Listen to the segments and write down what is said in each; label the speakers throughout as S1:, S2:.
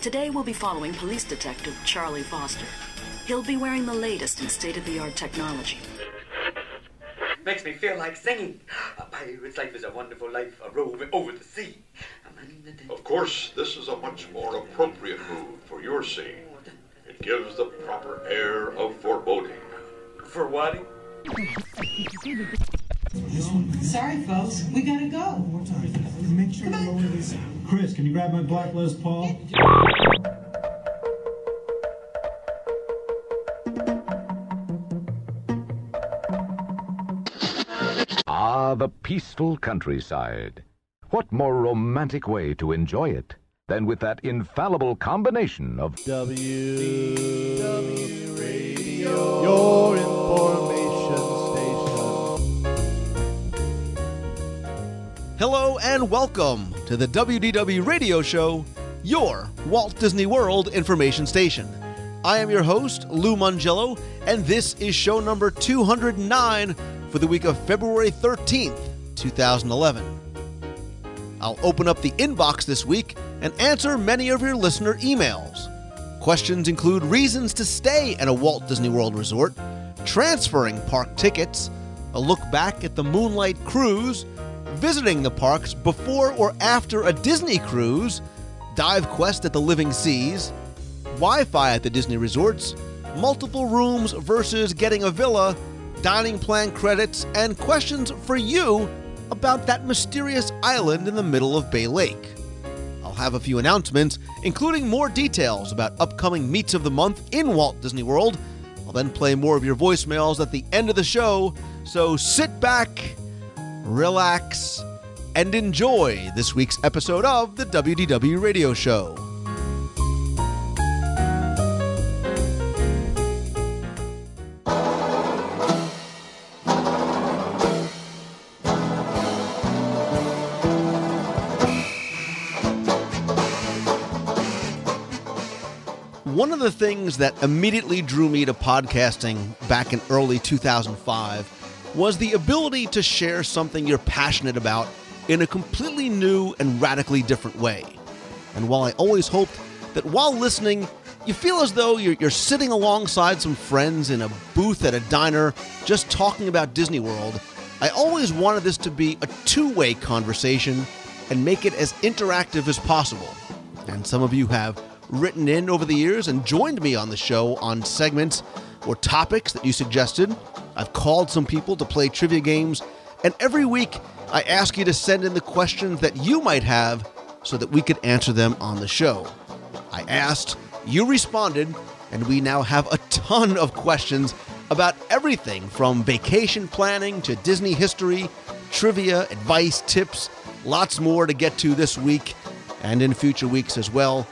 S1: Today we'll be following police detective Charlie Foster. He'll be wearing the latest in state-of-the-art technology.
S2: Makes me feel like singing. A pirate's life is a wonderful life, a rove over the sea.
S3: Of course, this is a much more appropriate move for your scene. It gives the proper air of foreboding.
S2: For what?
S4: Sorry, folks, we gotta go.
S5: Make sure you lower this. Chris, can you grab my black Les Paul?
S6: Ah, the peaceful countryside. What more romantic way to enjoy it than with that infallible combination of
S7: WDW Radio, your information station. Hello and welcome to the WDW Radio Show, your Walt Disney World information station. I am your host, Lou Mangello, and this is show number 209 for the week of February 13th, 2011. I'll open up the inbox this week and answer many of your listener emails. Questions include reasons to stay at a Walt Disney World resort, transferring park tickets, a look back at the Moonlight Cruise, visiting the parks before or after a Disney cruise, dive quest at the Living Seas, Wi-Fi at the Disney resorts, multiple rooms versus getting a villa, dining plan credits, and questions for you about that mysterious island in the middle of Bay Lake. I'll have a few announcements, including more details about upcoming meets of the month in Walt Disney World. I'll then play more of your voicemails at the end of the show, so sit back, relax, and enjoy this week's episode of the WDW Radio Show. One of the things that immediately drew me to podcasting back in early 2005 was the ability to share something you're passionate about in a completely new and radically different way. And while I always hoped that while listening, you feel as though you're sitting alongside some friends in a booth at a diner just talking about Disney World, I always wanted this to be a two-way conversation and make it as interactive as possible. And some of you have written in over the years and joined me on the show on segments or topics that you suggested. I've called some people to play trivia games, and every week I ask you to send in the questions that you might have so that we could answer them on the show. I asked, you responded, and we now have a ton of questions about everything from vacation planning to Disney history, trivia, advice, tips, lots more to get to this week and in future weeks as well.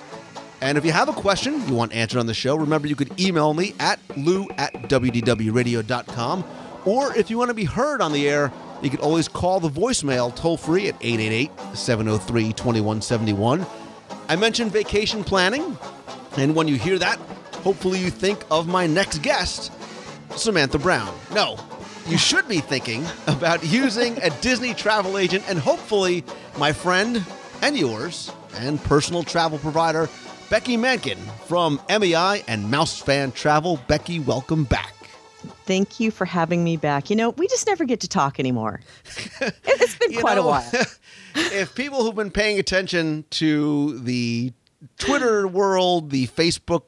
S7: And if you have a question you want answered on the show, remember you could email me at lou@wdwradio.com. Or if you want to be heard on the air, you could always call the voicemail toll-free at 888-703-2171. I mentioned vacation planning, and when you hear that, hopefully you think of my next guest, Samantha Brown. No, you should be thinking about using a Disney travel agent and hopefully my friend and yours and personal travel provider, Becky Mankin from MEI and Mouse Fan Travel. Becky, welcome back.
S8: Thank you for having me back. You know, we just never get to talk anymore. It's been quite a while.
S7: If people who've been paying attention to the Twitter world, the Facebook,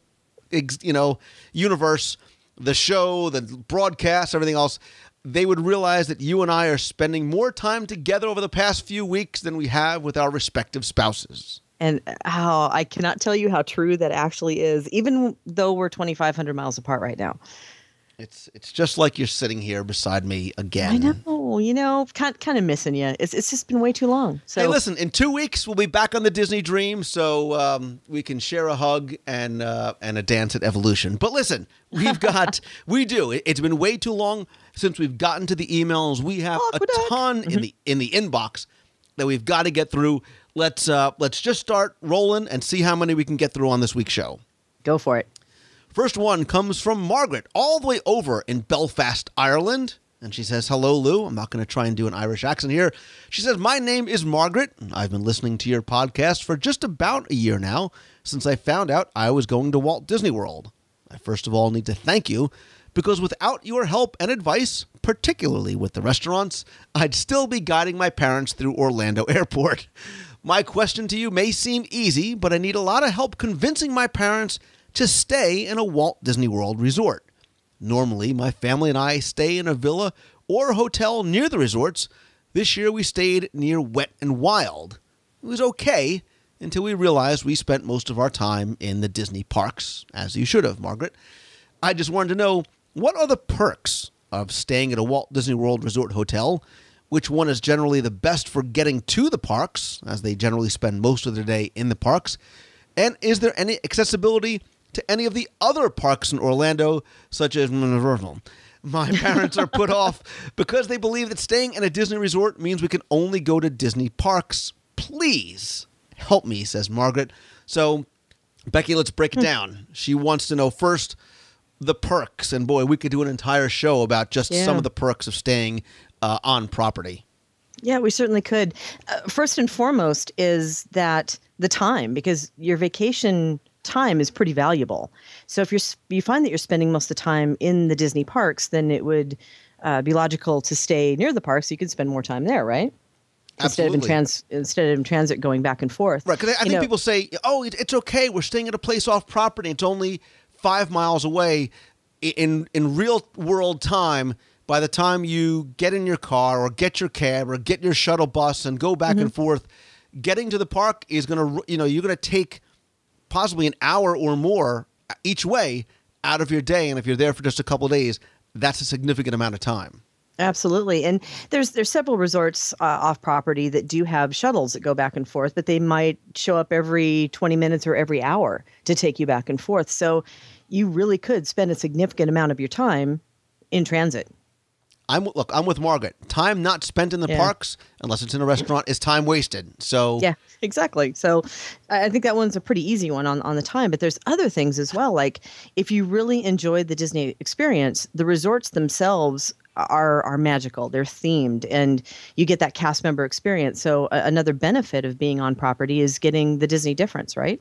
S7: universe, the show, the broadcast, everything else, they would realize that you and I are spending more time together over the past few weeks than we have with our respective spouses.
S8: And how I cannot tell you how true that actually is, even though we're 2,500 miles apart right now.
S7: It's just like you're sitting here beside me again.
S8: I know, kind of missing you. It's just been way too long. So
S7: hey, listen, in 2 weeks we'll be back on the Disney Dream, so we can share a hug and a dance at Evolution. But listen, it's been way too long since we've gotten to the emails. We have a ton in the inbox that we've got to get through. Let's just start rolling and see how many we can get through on this week's show.
S8: Go for it.
S7: First one comes from Margaret, all the way over in Belfast, Ireland. And she says, hello, Lou. I'm not going to try and do an Irish accent here. She says, my name is Margaret. I've been listening to your podcast for just about a year now, since I found out I was going to Walt Disney World. I first of all need to thank you, because without your help and advice, particularly with the restaurants, I'd still be guiding my parents through Orlando Airport. My question to you may seem easy, but I need a lot of help convincing my parents to stay in a Walt Disney World resort. Normally, my family and I stay in a villa or a hotel near the resorts. This year, we stayed near Wet and Wild. It was okay until we realized we spent most of our time in the Disney parks, as you should have, Margaret. I just wanted to know, what are the perks of staying at a Walt Disney World Resort hotel? Which one is generally the best for getting to the parks, as they generally spend most of their day in the parks? And is there any accessibility to any of the other parks in Orlando, such as Universal? My parents are put off because they believe that staying in a Disney resort means we can only go to Disney parks. Please help me, says Margaret. So, Becky, let's break it down. She wants to know first the perks. And boy, we could do an entire show about just some of the perks of staying on property.
S8: Yeah, we certainly could. First and foremost is that the time, because your vacation time is pretty valuable. So if you find that you're spending most of the time in the Disney parks, then it would be logical to stay near the parks so you could spend more time there, right?
S7: Absolutely.
S8: Instead of in transit going back and forth.
S7: Right, because I think people say, oh, it's okay, we're staying at a place off property. It's only 5 miles away. In real world time, by the time you get in your car or get your cab or get your shuttle bus and go back and forth, getting to the park is going to, you're going to take possibly an hour or more each way out of your day. And if you're there for just a couple of days, that's a significant amount of time.
S8: Absolutely. And there's several resorts off property that do have shuttles that go back and forth, but they might show up every 20 minutes or every hour to take you back and forth. So you really could spend a significant amount of your time in transit.
S7: I'm with Margaret. Time not spent in the parks, unless it's in a restaurant, is time wasted. So
S8: yeah, exactly. So I think that one's a pretty easy one on the time. But there's other things as well. Like if you really enjoyed the Disney experience, the resorts themselves are magical. They're themed, and you get that cast member experience. So another benefit of being on property is getting the Disney difference, right?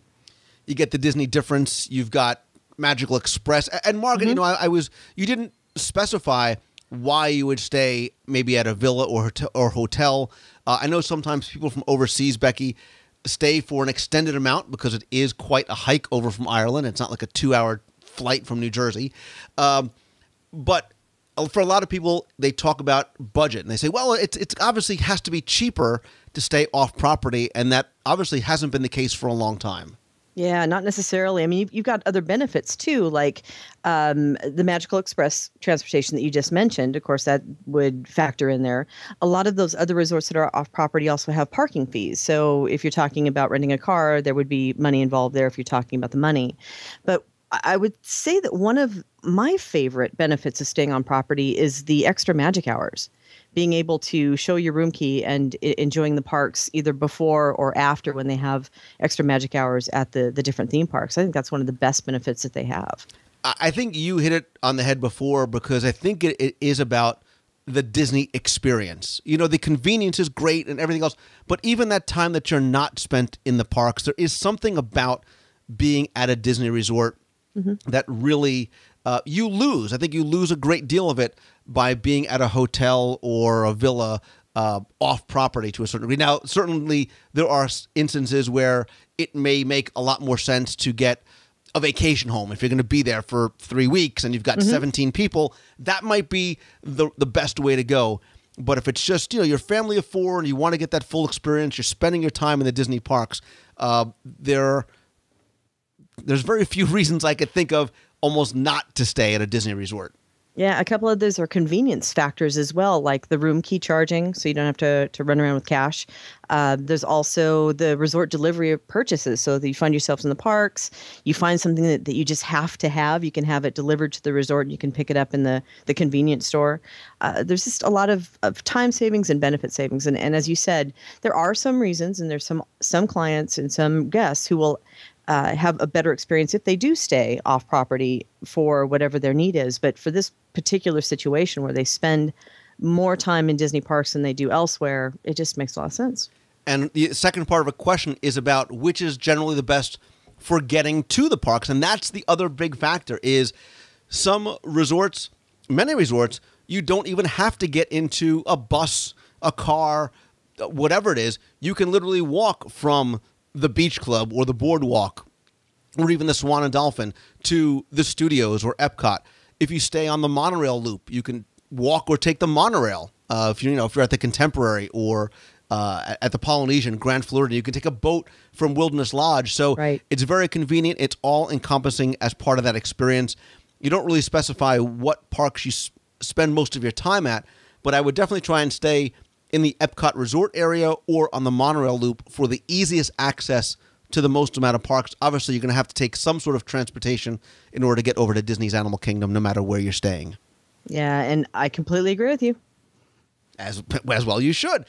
S7: You get the Disney difference. You've got Magical Express. And Margaret, you didn't specify why you would stay maybe at a villa or hotel. I know sometimes people from overseas, Becky, stay for an extended amount because it is quite a hike over from Ireland. It's not like a 2-hour flight from New Jersey. But for a lot of people, they talk about budget and they say, well, it's obviously has to be cheaper to stay off property. And that obviously hasn't been the case for a long time.
S8: Yeah, not necessarily. I mean, you've got other benefits too, like the Magical Express transportation that you just mentioned. Of course, that would factor in there. A lot of those other resorts that are off property also have parking fees. So if you're talking about renting a car, there would be money involved there if you're talking about the money. But I would say that one of my favorite benefits of staying on property is the extra magic hours. Being able to show your room key and enjoying the parks either before or after when they have extra magic hours at the different theme parks. I think that's one of the best benefits that they have.
S7: I think you hit it on the head before, because I think it is about the Disney experience. The convenience is great and everything else, but even that time that you're not spent in the parks, there is something about being at a Disney resort that really you lose. I think you lose a great deal of it by being at a hotel or a villa off property to a certain degree. Now, certainly there are instances where it may make a lot more sense to get a vacation home. If you're going to be there for 3 weeks and you've got 17 people, that might be the best way to go. But if it's just, your family of 4 and you want to get that full experience, you're spending your time in the Disney parks, there's very few reasons I could think of almost not to stay at a Disney resort.
S8: Yeah, a couple of those are convenience factors as well, like the room key charging, so you don't have to run around with cash. There's also the resort delivery of purchases, so that you find yourselves in the parks, you find something that you just have to have, you can have it delivered to the resort, and you can pick it up in the convenience store. There's just a lot of time savings and benefit savings. And as you said, there are some reasons, and there's some clients and some guests who will have a better experience if they do stay off property for whatever their need is. But for this particular situation where they spend more time in Disney parks than they do elsewhere, it just makes a lot of sense.
S7: And the second part of a question is about which is generally the best for getting to the parks. And that's the other big factor is some resorts, many resorts, you don't even have to get into a bus, a car, whatever it is. You can literally walk from the beach club or the boardwalk or even the Swan and Dolphin to the studios or Epcot. If you stay on the monorail loop, you can walk or take the monorail. If you're at the Contemporary or at the Polynesian, Grand Floridian, you can take a boat from Wilderness Lodge. So It's very convenient. It's all encompassing as part of that experience. You don't really specify what parks you spend most of your time at, but I would definitely try and stay in the Epcot Resort area or on the monorail loop for the easiest access to the most amount of parks. Obviously, you're going to have to take some sort of transportation in order to get over to Disney's Animal Kingdom, no matter where you're staying.
S8: Yeah, and I completely agree with you.
S7: As well you should.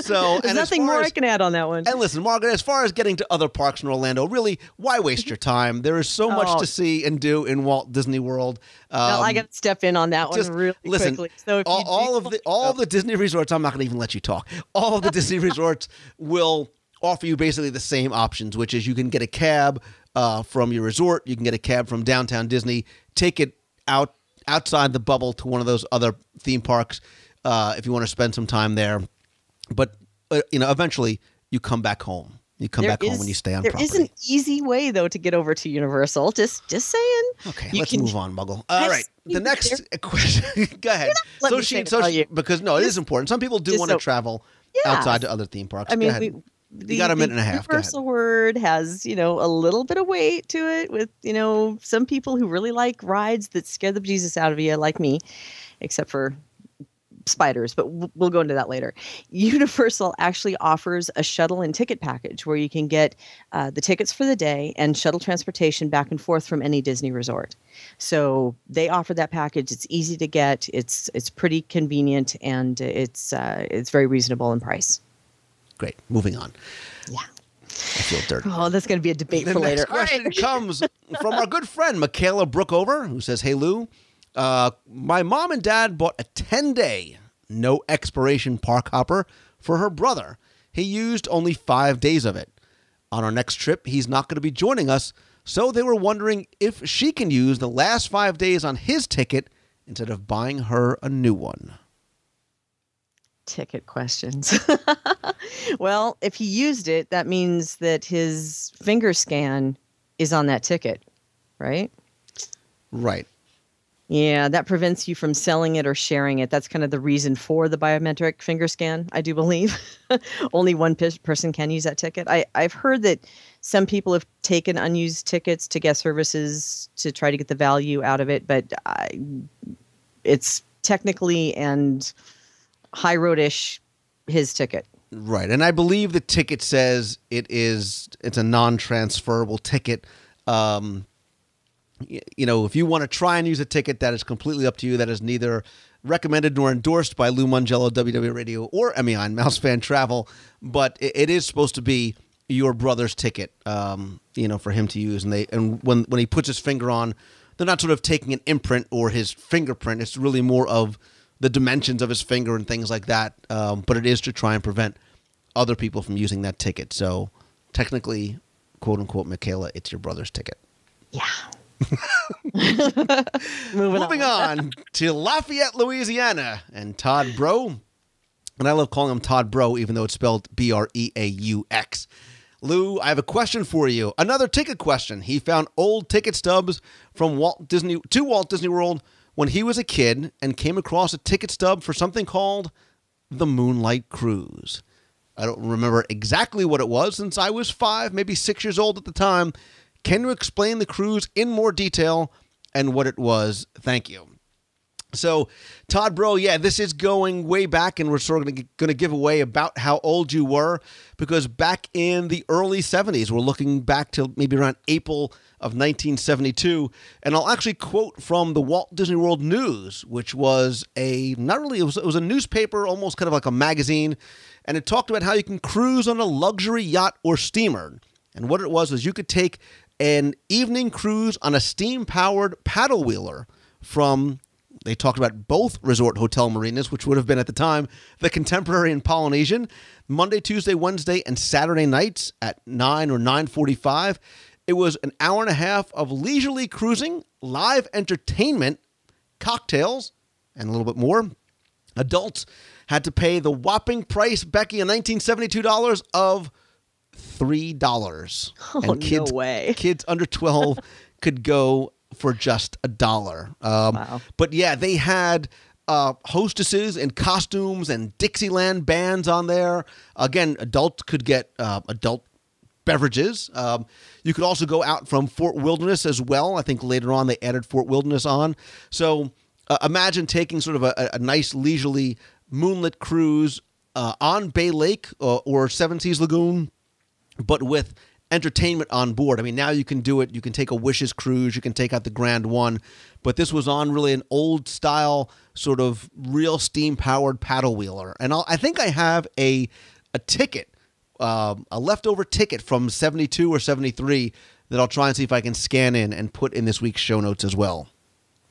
S7: So,
S8: There's nothing more I can add on that one.
S7: And listen, Margaret, as far as getting to other parks in Orlando, really, why waste your time? There is so much to see and do in Walt Disney World.
S8: Well, I got to step in on that one really quickly. So
S7: all of the Disney resorts, I'm not going to even let you talk. All of the Disney resorts will offer you basically the same options, which is you can get a cab from your resort, you can get a cab from downtown Disney, take it outside the bubble to one of those other theme parks if you want to spend some time there. But, eventually you come back home. You come back home when you stay on property.
S8: There is an easy way, though, to get over to Universal. Just saying.
S7: Okay, let's move on, Muggle. All right, the next question. Go ahead. Because it is important. Some people do want to travel outside to other theme parks.
S8: I mean,
S7: go ahead. You got a minute and a half.
S8: The Universal word has, a little bit of weight to it with, some people who really like rides that scare the bejesus out of you, like me, except for spiders, but we'll go into that later. Universal actually offers a shuttle and ticket package where you can get the tickets for the day and shuttle transportation back and forth from any Disney resort. So they offer that package. It's easy to get. It's pretty convenient, and it's very reasonable in price.
S7: Great. Moving on.
S8: Yeah.
S7: I feel dirty.
S8: Oh, that's going to be a debate for later.
S7: The next question comes from our good friend, Michaela Brookover, who says, "Hey, Lou, my mom and dad bought a 10-day, no expiration park hopper for her brother. He used only 5 days of it. On our next trip, he's not going to be joining us, so they were wondering if she can use the last 5 days on his ticket instead of buying her a new one."
S8: Ticket questions. Well, if he used it, that means that his finger scan is on that ticket, right?
S7: Right.
S8: Yeah, that prevents you from selling it or sharing it. That's kind of the reason for the biometric finger scan, I do believe. Only one person can use that ticket. I've heard that some people have taken unused tickets to guest services to try to get the value out of it, but it's technically and high road-ish his ticket.
S7: Right, and I believe the ticket says it's a non-transferable ticket. If you want to try and use a ticket, that is completely up to you. That is neither recommended nor endorsed by Lou Mongello, WDW Radio, or MEI Mouse Fan Travel, but it is supposed to be your brother's ticket, for him to use. And when he puts his finger on, they're not sort of taking an imprint or his fingerprint. It's really more of the dimensions of his finger and things like that. But it is to try and prevent other people from using that ticket. So technically, quote unquote, Michaela, it's your brother's ticket.
S8: Yeah.
S7: Moving on to Lafayette, Louisiana, and Todd Bro. And I love calling him Todd Bro, even though it's spelled Breaux. Lou, I have a question for you. Another ticket question. He found old ticket stubs from Walt Disney World when he was a kid and came across a ticket stub for something called the Moonlight Cruise. I don't remember exactly what it was since I was 5, maybe 6 years old at the time. Can you explain the cruise in more detail and what it was? Thank you. So, Todd Bro, yeah, this is going way back, and we're sort of going to give away about how old you were, because back in the early 70s, we're looking back to maybe around April of 1972, and I'll actually quote from the Walt Disney World News, which was it was a newspaper, almost kind of like a magazine, and it talked about how you can cruise on a luxury yacht or steamer. And what it was you could take an evening cruise on a steam-powered paddle wheeler from, they talked about both resort hotel marinas, which would have been at the time the Contemporary and Polynesian, Monday, Tuesday, Wednesday, and Saturday nights at 9 or 9:45. It was an hour and a half of leisurely cruising, live entertainment, cocktails, and a little bit more. Adults had to pay the whopping price, Becky, in $1972 of $3.
S8: Oh,
S7: and kids,
S8: no way.
S7: Kids under 12 could go for just $1.
S8: Wow.
S7: But yeah, they had hostesses in costumes and Dixieland bands on there. Again, adults could get adult beverages. You could also go out from Fort Wilderness as well. I think later on they added Fort Wilderness on. So imagine taking sort of a nice leisurely moonlit cruise on Bay Lake or Seven Seas Lagoon, but with entertainment on board. I mean, now you can do it. You can take a Wishes cruise. You can take out the Grand One. But this was on really an old style, sort of real steam-powered paddle wheeler. And I think I have a ticket, a leftover ticket from 72 or 73 that I'll try and see if I can scan in and put in this week's show notes as well.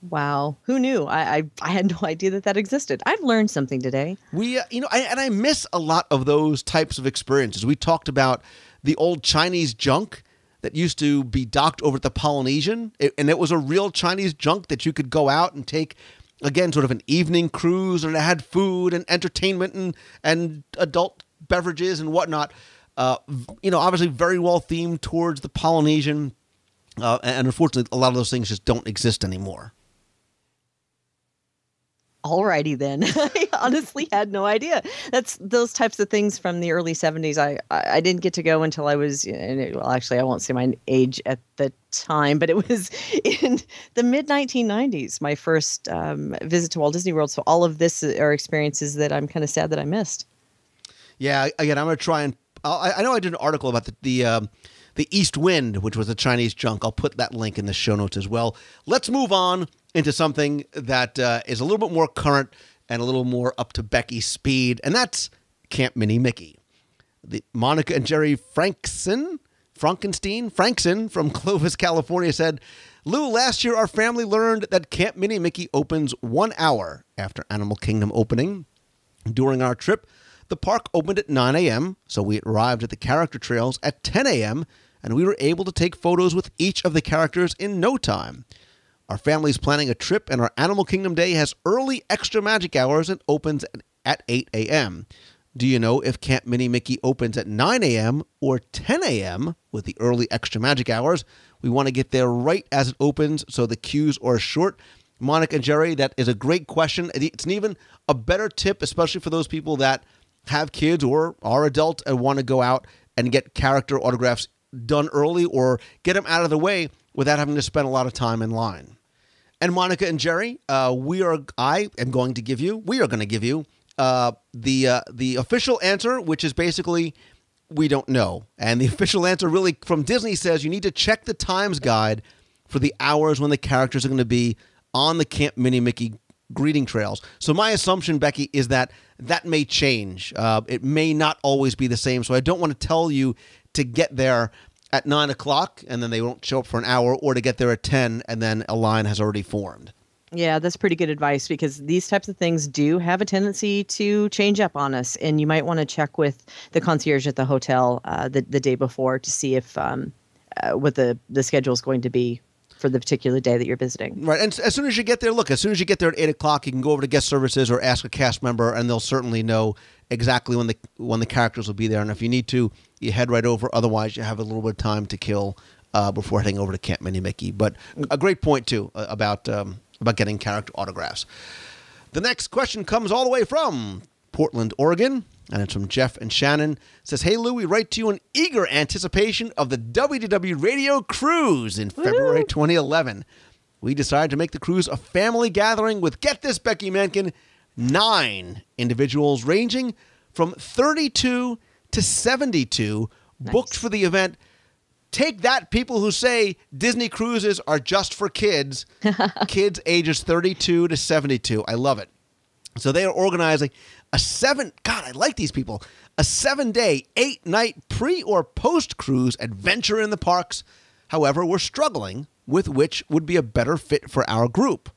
S8: Wow. Who knew? I had no idea that existed. I've learned something today.
S7: I miss a lot of those types of experiences. We talked about the old Chinese junk that used to be docked over at the Polynesian. And it was a real Chinese junk that you could go out and take, again, sort of an evening cruise, and it had food and entertainment and adult beverages and whatnot. Obviously very well themed towards the Polynesian. And unfortunately, a lot of those things just don't exist anymore.
S8: Alrighty then. I honestly had no idea. That's those types of things from the early 70s. I didn't get to go until I was, well, actually, I won't say my age at the time, but it was in the mid 1990s, my first visit to Walt Disney World. So all of this are experiences that I'm kind of sad that I missed.
S7: Yeah, again, I'm going to try and, I know I did an article about the East Wind, which was a Chinese junk. I'll put that link in the show notes as well. Let's move on into something that is a little bit more current and a little more up to Becky's speed, and that's Camp Mini Mickey. The Monica and Jerry Frankson from Clovis, California said, Lou, last year our family learned that Camp Mini Mickey opens 1 hour after Animal Kingdom opening. During our trip, the park opened at 9 a.m., so we arrived at the character trails at 10 a.m., and we were able to take photos with each of the characters in no time. Our family's planning a trip, and our Animal Kingdom Day has early extra magic hours and opens at 8 a.m. Do you know if Camp Mini Mickey opens at 9 a.m. or 10 a.m. with the early extra magic hours? We want to get there right as it opens so the queues are short. Monica and Jerry, that is a great question. It's an even a better tip, especially for those people that have kids or are adults and want to go out and get character autographs done early or get them out of the way without having to spend a lot of time in line. And Monica and Jerry, we are going to give you the official answer, which is basically we don't know. And the official answer really from Disney says you need to check the Times Guide for the hours when the characters are going to be on the Camp Mini Mickey greeting trails. So my assumption, Becky, is that may change. It may not always be the same. So I don't want to tell you to get there at 9 o'clock and then they won't show up for an hour, or to get there at 10 and then a line has already formed.
S8: Yeah, that's pretty good advice, because these types of things do have a tendency to change up on us. And you might want to check with the concierge at the hotel the day before to see if what the schedule is going to be for the particular day that you're visiting. Right.
S7: And as soon as you get there, as soon as you get there at 8 o'clock, you can go over to guest services or ask a cast member, and they'll certainly know exactly when the characters will be there. And if you need to, you head right over. Otherwise, you have a little bit of time to kill before heading over to Camp Mini Mickey. But a great point, too, about getting character autographs. The next question comes all the way from Portland, Oregon, and it's from Jeff and Shannon. It says, hey, Lou, we write to you in eager anticipation of the WDW radio cruise in February 2011. We decided to make the cruise a family gathering with, get this, Becky Mankin, 9 individuals ranging from 32 to 72 booked for the event. Take that, people who say Disney cruises are just for kids. Kids ages 32 to 72. I love it. So they are organizing God, I like these people. A 7-day, 8-night pre or post cruise adventure in the parks. However, we're struggling with which would be a better fit for our group.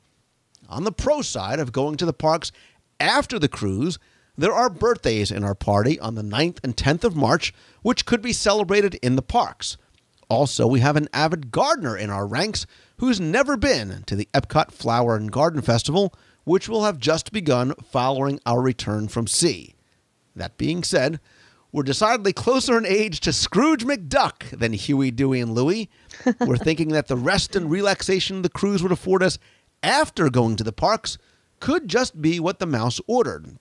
S7: On the pro side of going to the parks after the cruise, there are birthdays in our party on the 9th and 10th of March, which could be celebrated in the parks. Also, we have an avid gardener in our ranks who's never been to the Epcot Flower and Garden Festival, which will have just begun following our return from sea. That being said, we're decidedly closer in age to Scrooge McDuck than Huey, Dewey, and Louie. We're thinking that the rest and relaxation the cruise would afford us after going to the parks could just be what the mouse ordered.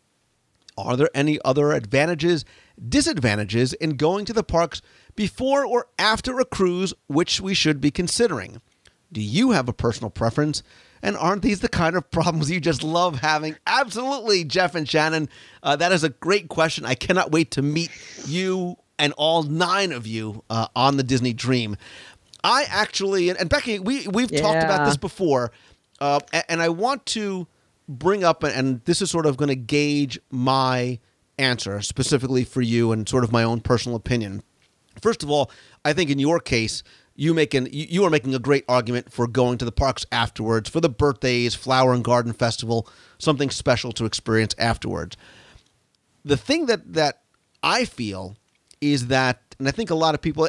S7: Are there any other advantages, disadvantages in going to the parks before or after a cruise which we should be considering? Do you have a personal preference? And aren't these the kind of problems you just love having? Absolutely, Jeff and Shannon. That is a great question. I cannot wait to meet you and all 9 of you on the Disney Dream. I actually, and Becky, we've talked about this before, and I want to bring up, and this is sort of going to gauge my answer specifically for you and sort of my own personal opinion. First of all, I think in your case, you are making a great argument for going to the parks afterwards, for the birthdays, Flower and Garden Festival, something special to experience afterwards. The thing that I feel is that, and I think a lot of people,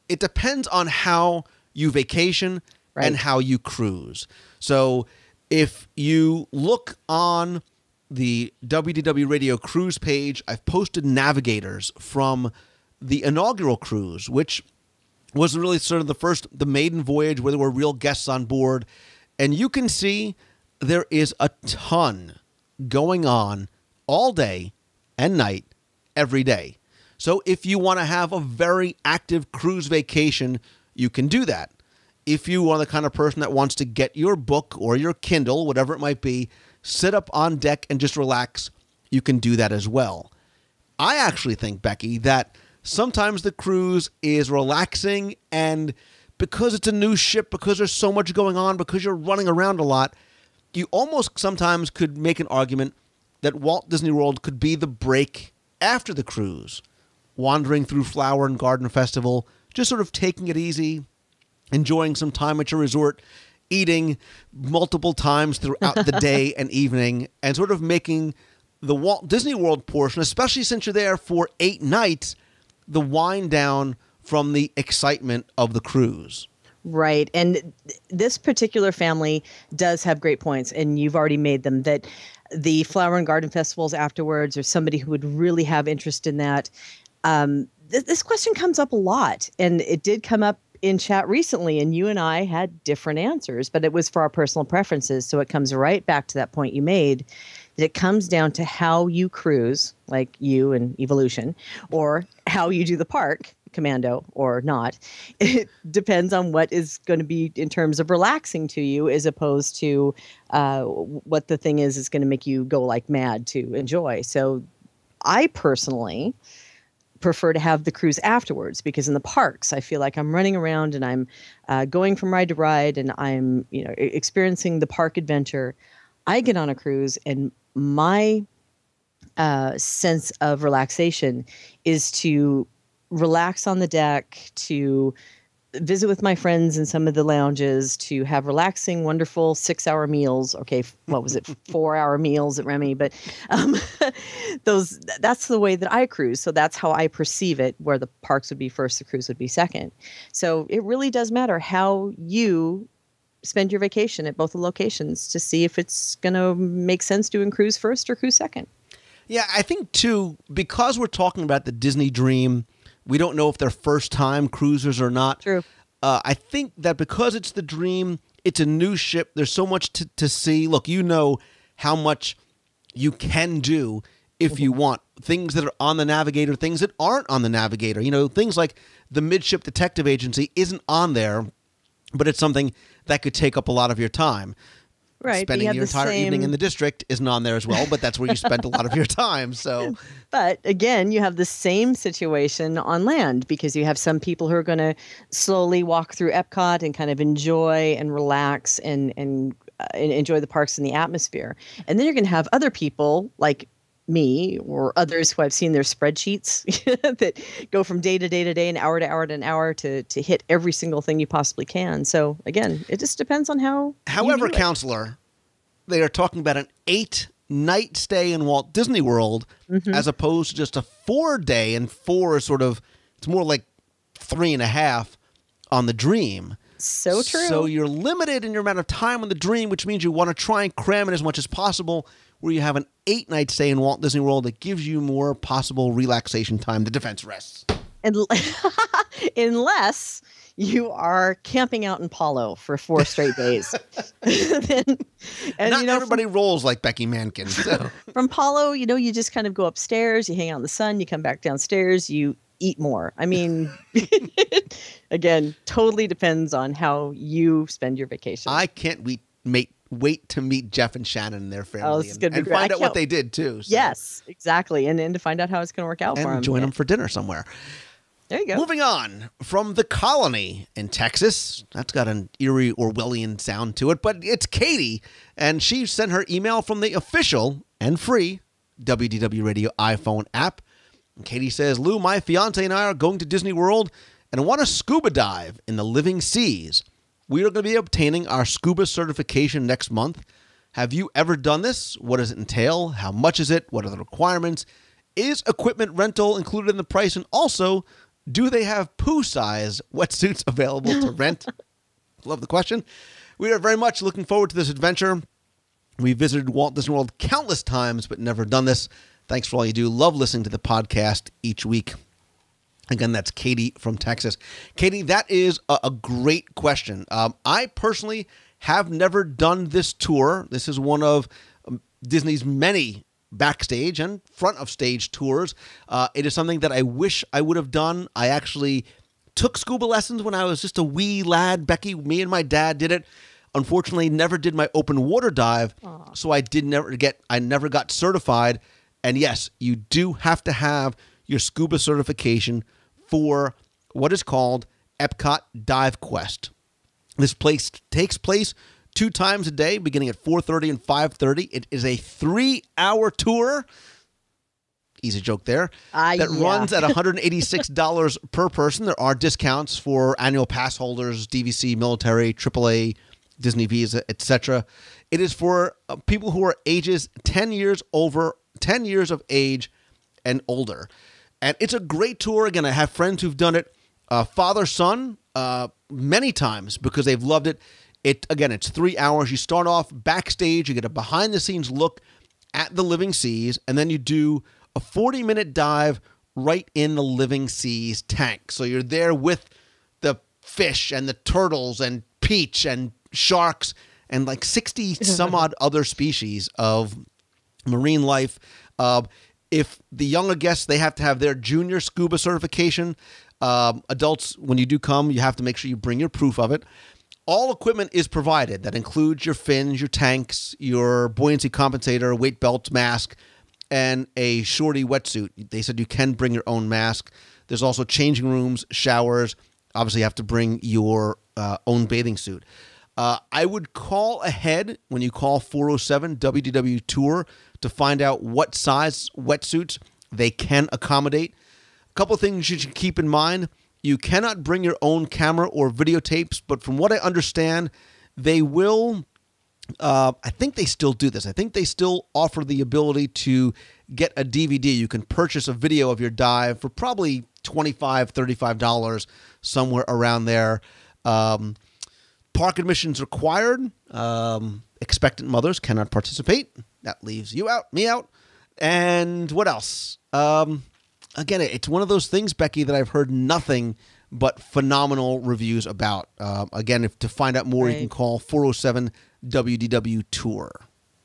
S7: it depends on how you vacation and how you cruise. So if you look on the WDW Radio cruise page, I've posted navigators from the inaugural cruise, which was really sort of the maiden voyage where there were real guests on board. And you can see there is a ton going on all day and night, every day. So if you want to have a very active cruise vacation, you can do that. If you are the kind of person that wants to get your book or your Kindle, whatever it might be, sit up on deck and just relax, you can do that as well. I actually think, Becky, that sometimes the cruise is relaxing, and because it's a new ship, because there's so much going on, because you're running around a lot, you almost sometimes could make an argument that Walt Disney World could be the break after the cruise, wandering through Flower and Garden Festival, just sort of taking it easy, enjoying some time at your resort, eating multiple times throughout the day and evening, and sort of making the Walt Disney World portion, especially since you're there for 8 nights, the wind down from the excitement of the cruise.
S8: Right. And this particular family does have great points, and you've already made them, that the Flower and Garden Festivals afterwards, or somebody who would really have interest in that. This question comes up a lot, and it did come up in chat recently, and you and I had different answers, but it was for our personal preferences. So it comes right back to that point you made, that it comes down to how you cruise, like you and Evolution, or how you do the park, Commando or not. It depends on what is going to be in terms of relaxing to you, as opposed to what the thing is going to make you go like mad to enjoy. So I personally prefer to have the cruise afterwards, because in the parks, I feel like I'm running around and I'm going from ride to ride, and I'm experiencing the park adventure. I get on a cruise, and my sense of relaxation is to relax on the deck, to visit with my friends in some of the lounges, to have relaxing, wonderful 6-hour meals. Okay, what was it, 4-hour meals at Remy? But that's the way that I cruise. So that's how I perceive it, where the parks would be first, the cruise would be second. So it really does matter how you spend your vacation at both the locations to see if it's going to make sense doing cruise first or cruise second.
S7: Yeah, I think, too, because we're talking about the Disney Dream, we don't know if they're first-time cruisers or not.
S8: True.
S7: I think that because it's the Dream, it's a new ship, there's so much to see. Look, you know how much you can do if you want. Things that are on the Navigator, things that aren't on the Navigator. Things like the Midship Detective Agency isn't on there, but it's something that could take up a lot of your time.
S8: Right.
S7: Spending your entire evening in the district isn't on there as well, but that's where you spent a lot of your time. So,
S8: but again, you have the same situation on land, because you have some people who are going to slowly walk through Epcot and kind of enjoy and relax and enjoy the parks and the atmosphere. And then you're going to have other people like me or others who I've seen their spreadsheets that go from day to day to day and hour to hour to an hour to hit every single thing you possibly can. So again, it just depends on how.
S7: However, counselor, they are talking about an 8-night stay in Walt Disney World as opposed to just a 4-day, and 4 is sort of, it's more like 3.5 on the Dream.
S8: So true.
S7: So you're limited in your amount of time on the Dream, which means you want to try and cram it as much as possible, where you have an 8-night stay in Walt Disney World that gives you more possible relaxation time. The defense rests.
S8: Unless you are camping out in Palo for 4 straight days.
S7: Not everybody rolls like Becky Mankin. So.
S8: From Palo, you just kind of go upstairs, you hang out in the sun, you come back downstairs, you eat more. I mean, again, totally depends on how you spend your vacation.
S7: I can't wait to meet Jeff and Shannon and their family and
S8: great.
S7: find out what they did too. So.
S8: Yes, exactly. And to find out how it's going to work out for them.
S7: And join them for dinner somewhere.
S8: There you go.
S7: Moving on from the Colony in Texas. That's got an eerie Orwellian sound to it, but it's Katie, and she sent her email from the official and free WDW Radio iPhone app. And Katie says, Lou, my fiance and I are going to Disney World and want to scuba dive in the living seas. We are going to be obtaining our scuba certification next month. Have you ever done this? What does it entail? How much is it? What are the requirements? Is equipment rental included in the price? And also, do they have poo-size wetsuits available to rent? Love the question. We are very much looking forward to this adventure. We visited Walt Disney World countless times, but never done this. Thanks for all you do. Love listening to the podcast each week. Again, that's Katie from Texas. Katie, that is a great question. I personally have never done this tour. This is one of Disney's many backstage and front of stage tours. It is something that I wish I would have done. I actually took scuba lessons when I was just a wee lad. Becky, me and my dad did it. Unfortunately, never did my open water dive. Aww. So I never got certified. And yes, you do have to have your scuba certification for what is called Epcot Dive Quest. This place takes place 2 times a day, beginning at 4:30 and 5:30. It is a 3-hour tour. Easy joke there. That runs at $186 per person. There are discounts for annual pass holders, DVC, military, AAA, Disney Visa, etc. It is for people who are ages 10 years of age and older. And it's a great tour. Again, I have friends who've done it father-son many times because they've loved it. It's 3 hours. You start off backstage. You get a behind-the-scenes look at the living seas, and then you do a 40-minute dive right in the living seas tank. So you're there with the fish and the turtles and Peach and sharks and like 60 some odd other species of marine life. If the younger guests, they have to have their junior scuba certification. Adults, when you do come, you have to make sure you bring your proof of it. All equipment is provided. That includes your fins, your tanks, your buoyancy compensator, weight belt, mask, and a shorty wetsuit. They said you can bring your own mask. There's also changing rooms, showers. Obviously, you have to bring your own bathing suit. I would call ahead when you call 407 WDW Tour to find out what size wetsuits they can accommodate. A couple of things you should keep in mind. You cannot bring your own camera or videotapes, but from what I understand, they will, I think they still do this. I think they still offer the ability to get a DVD. You can purchase a video of your dive for probably $25, $35, somewhere around there. Park admissions required. Expectant mothers cannot participate. That leaves you out, me out. And what else? Again, it's one of those things, Becky, that I've heard nothing but phenomenal reviews about. Again, to find out more, you can call 407 WDW Tour.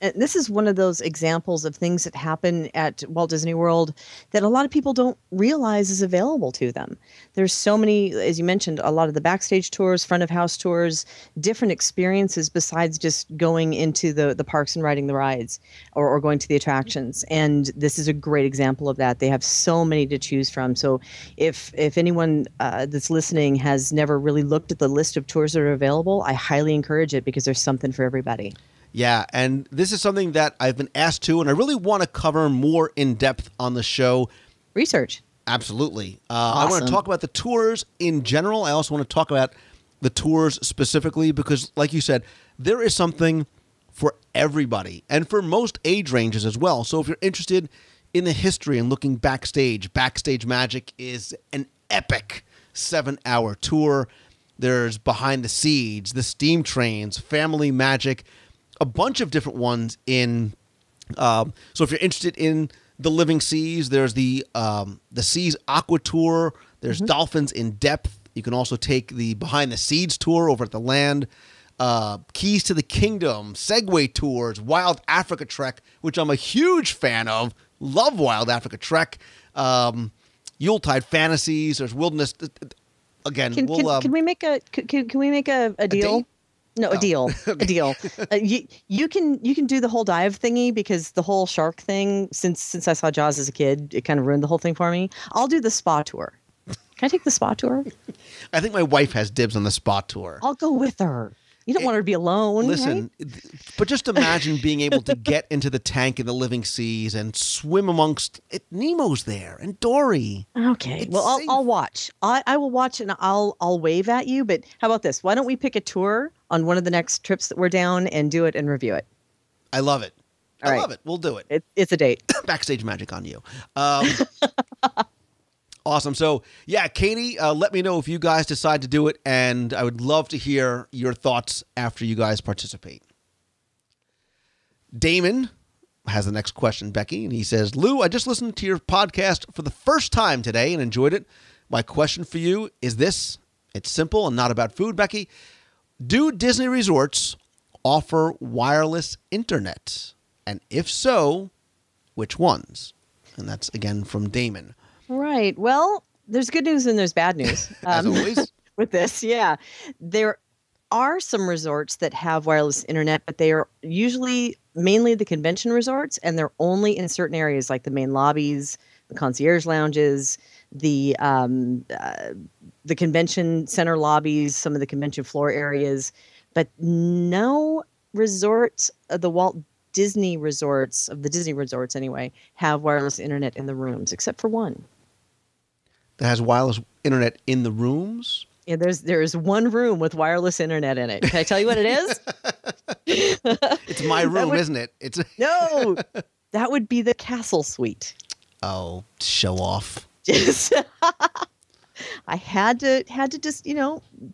S8: And this is one of those examples of things that happen at Walt Disney World that a lot of people don't realize is available to them. There's so many, as you mentioned, a lot of the backstage tours, front of house tours, different experiences besides just going into the parks and riding the rides or going to the attractions. And this is a great example of that. They have so many to choose from. So if anyone that's listening has never really looked at the list of tours that are available, I highly encourage it because there's something for everybody.
S7: Yeah, and this is something that I've been asked to, and I really want to cover more in depth on the show.
S8: Research.
S7: Absolutely.
S8: Awesome.
S7: I want to talk about the tours in general. I also want to talk about the tours specifically because, like you said, there is something for everybody and for most age ranges as well. So if you're interested in the history and looking backstage, Backstage Magic is an epic 7-hour tour. There's Behind the Seeds, the Steam Trains, Family Magic, a bunch of different ones in. So if you're interested in the Living Seas, there's the Seas Aqua Tour. There's Dolphins in Depth. You can also take the Behind the Seeds tour over at the Land. Keys to the Kingdom, Segway Tours, Wild Africa Trek, which I'm a huge fan of. Love Wild Africa Trek. Yuletide Fantasies. There's Wilderness. Again,
S8: Can we make a deal?
S7: date?
S8: No, a deal. A deal. You can do the whole dive thingy because the whole shark thing. Since I saw Jaws as a kid, it kind of ruined the whole thing for me. I'll do the spa tour. Can I take the spa tour?
S7: I think my wife has dibs on the spa tour.
S8: I'll go with her. You don't want her to be alone.
S7: Listen,
S8: right?
S7: but just imagine being able to get into the tank in the Living Seas and swim amongst it. Nemo's there and Dory.
S8: Okay.
S7: It's
S8: Well,
S7: safe.
S8: I'll watch. I will watch and I'll wave at you. But how about this? Why don't we pick a tour on one of the next trips that we're down and do it and review it?
S7: I love it.
S8: All
S7: I
S8: right.
S7: love it. We'll do it.
S8: It's a date.
S7: Backstage Magic on you. Awesome. So, yeah, Katie, let me know if you guys decide to do it, and I would love to hear your thoughts after you guys participate. Damon has the next question, Becky, and he says, Lou, I just listened to your podcast for the first time today and enjoyed it. My question for you is this. It's simple and not about food, Becky. Do Disney resorts offer wireless internet? And if so, which ones? And that's, again, from Damon.
S8: Right. Well, there's good news and there's bad news.
S7: As always.
S8: With this, yeah. There are some resorts that have wireless internet, but they are usually mainly the convention resorts, and they're only in certain areas like the main lobbies, the concierge lounges, the convention center lobbies, some of the convention floor areas. But no resorts, the Walt Disney resorts, of the Disney resorts anyway, have wireless internet in the rooms, except for one.
S7: That has wireless internet in the rooms?
S8: Yeah, there is one room with wireless internet in it. Can I tell you what it is?
S7: It's my room, isn't it? It's
S8: No, that would be the Castle Suite.
S7: Oh, show off.
S8: Yes. I had to just,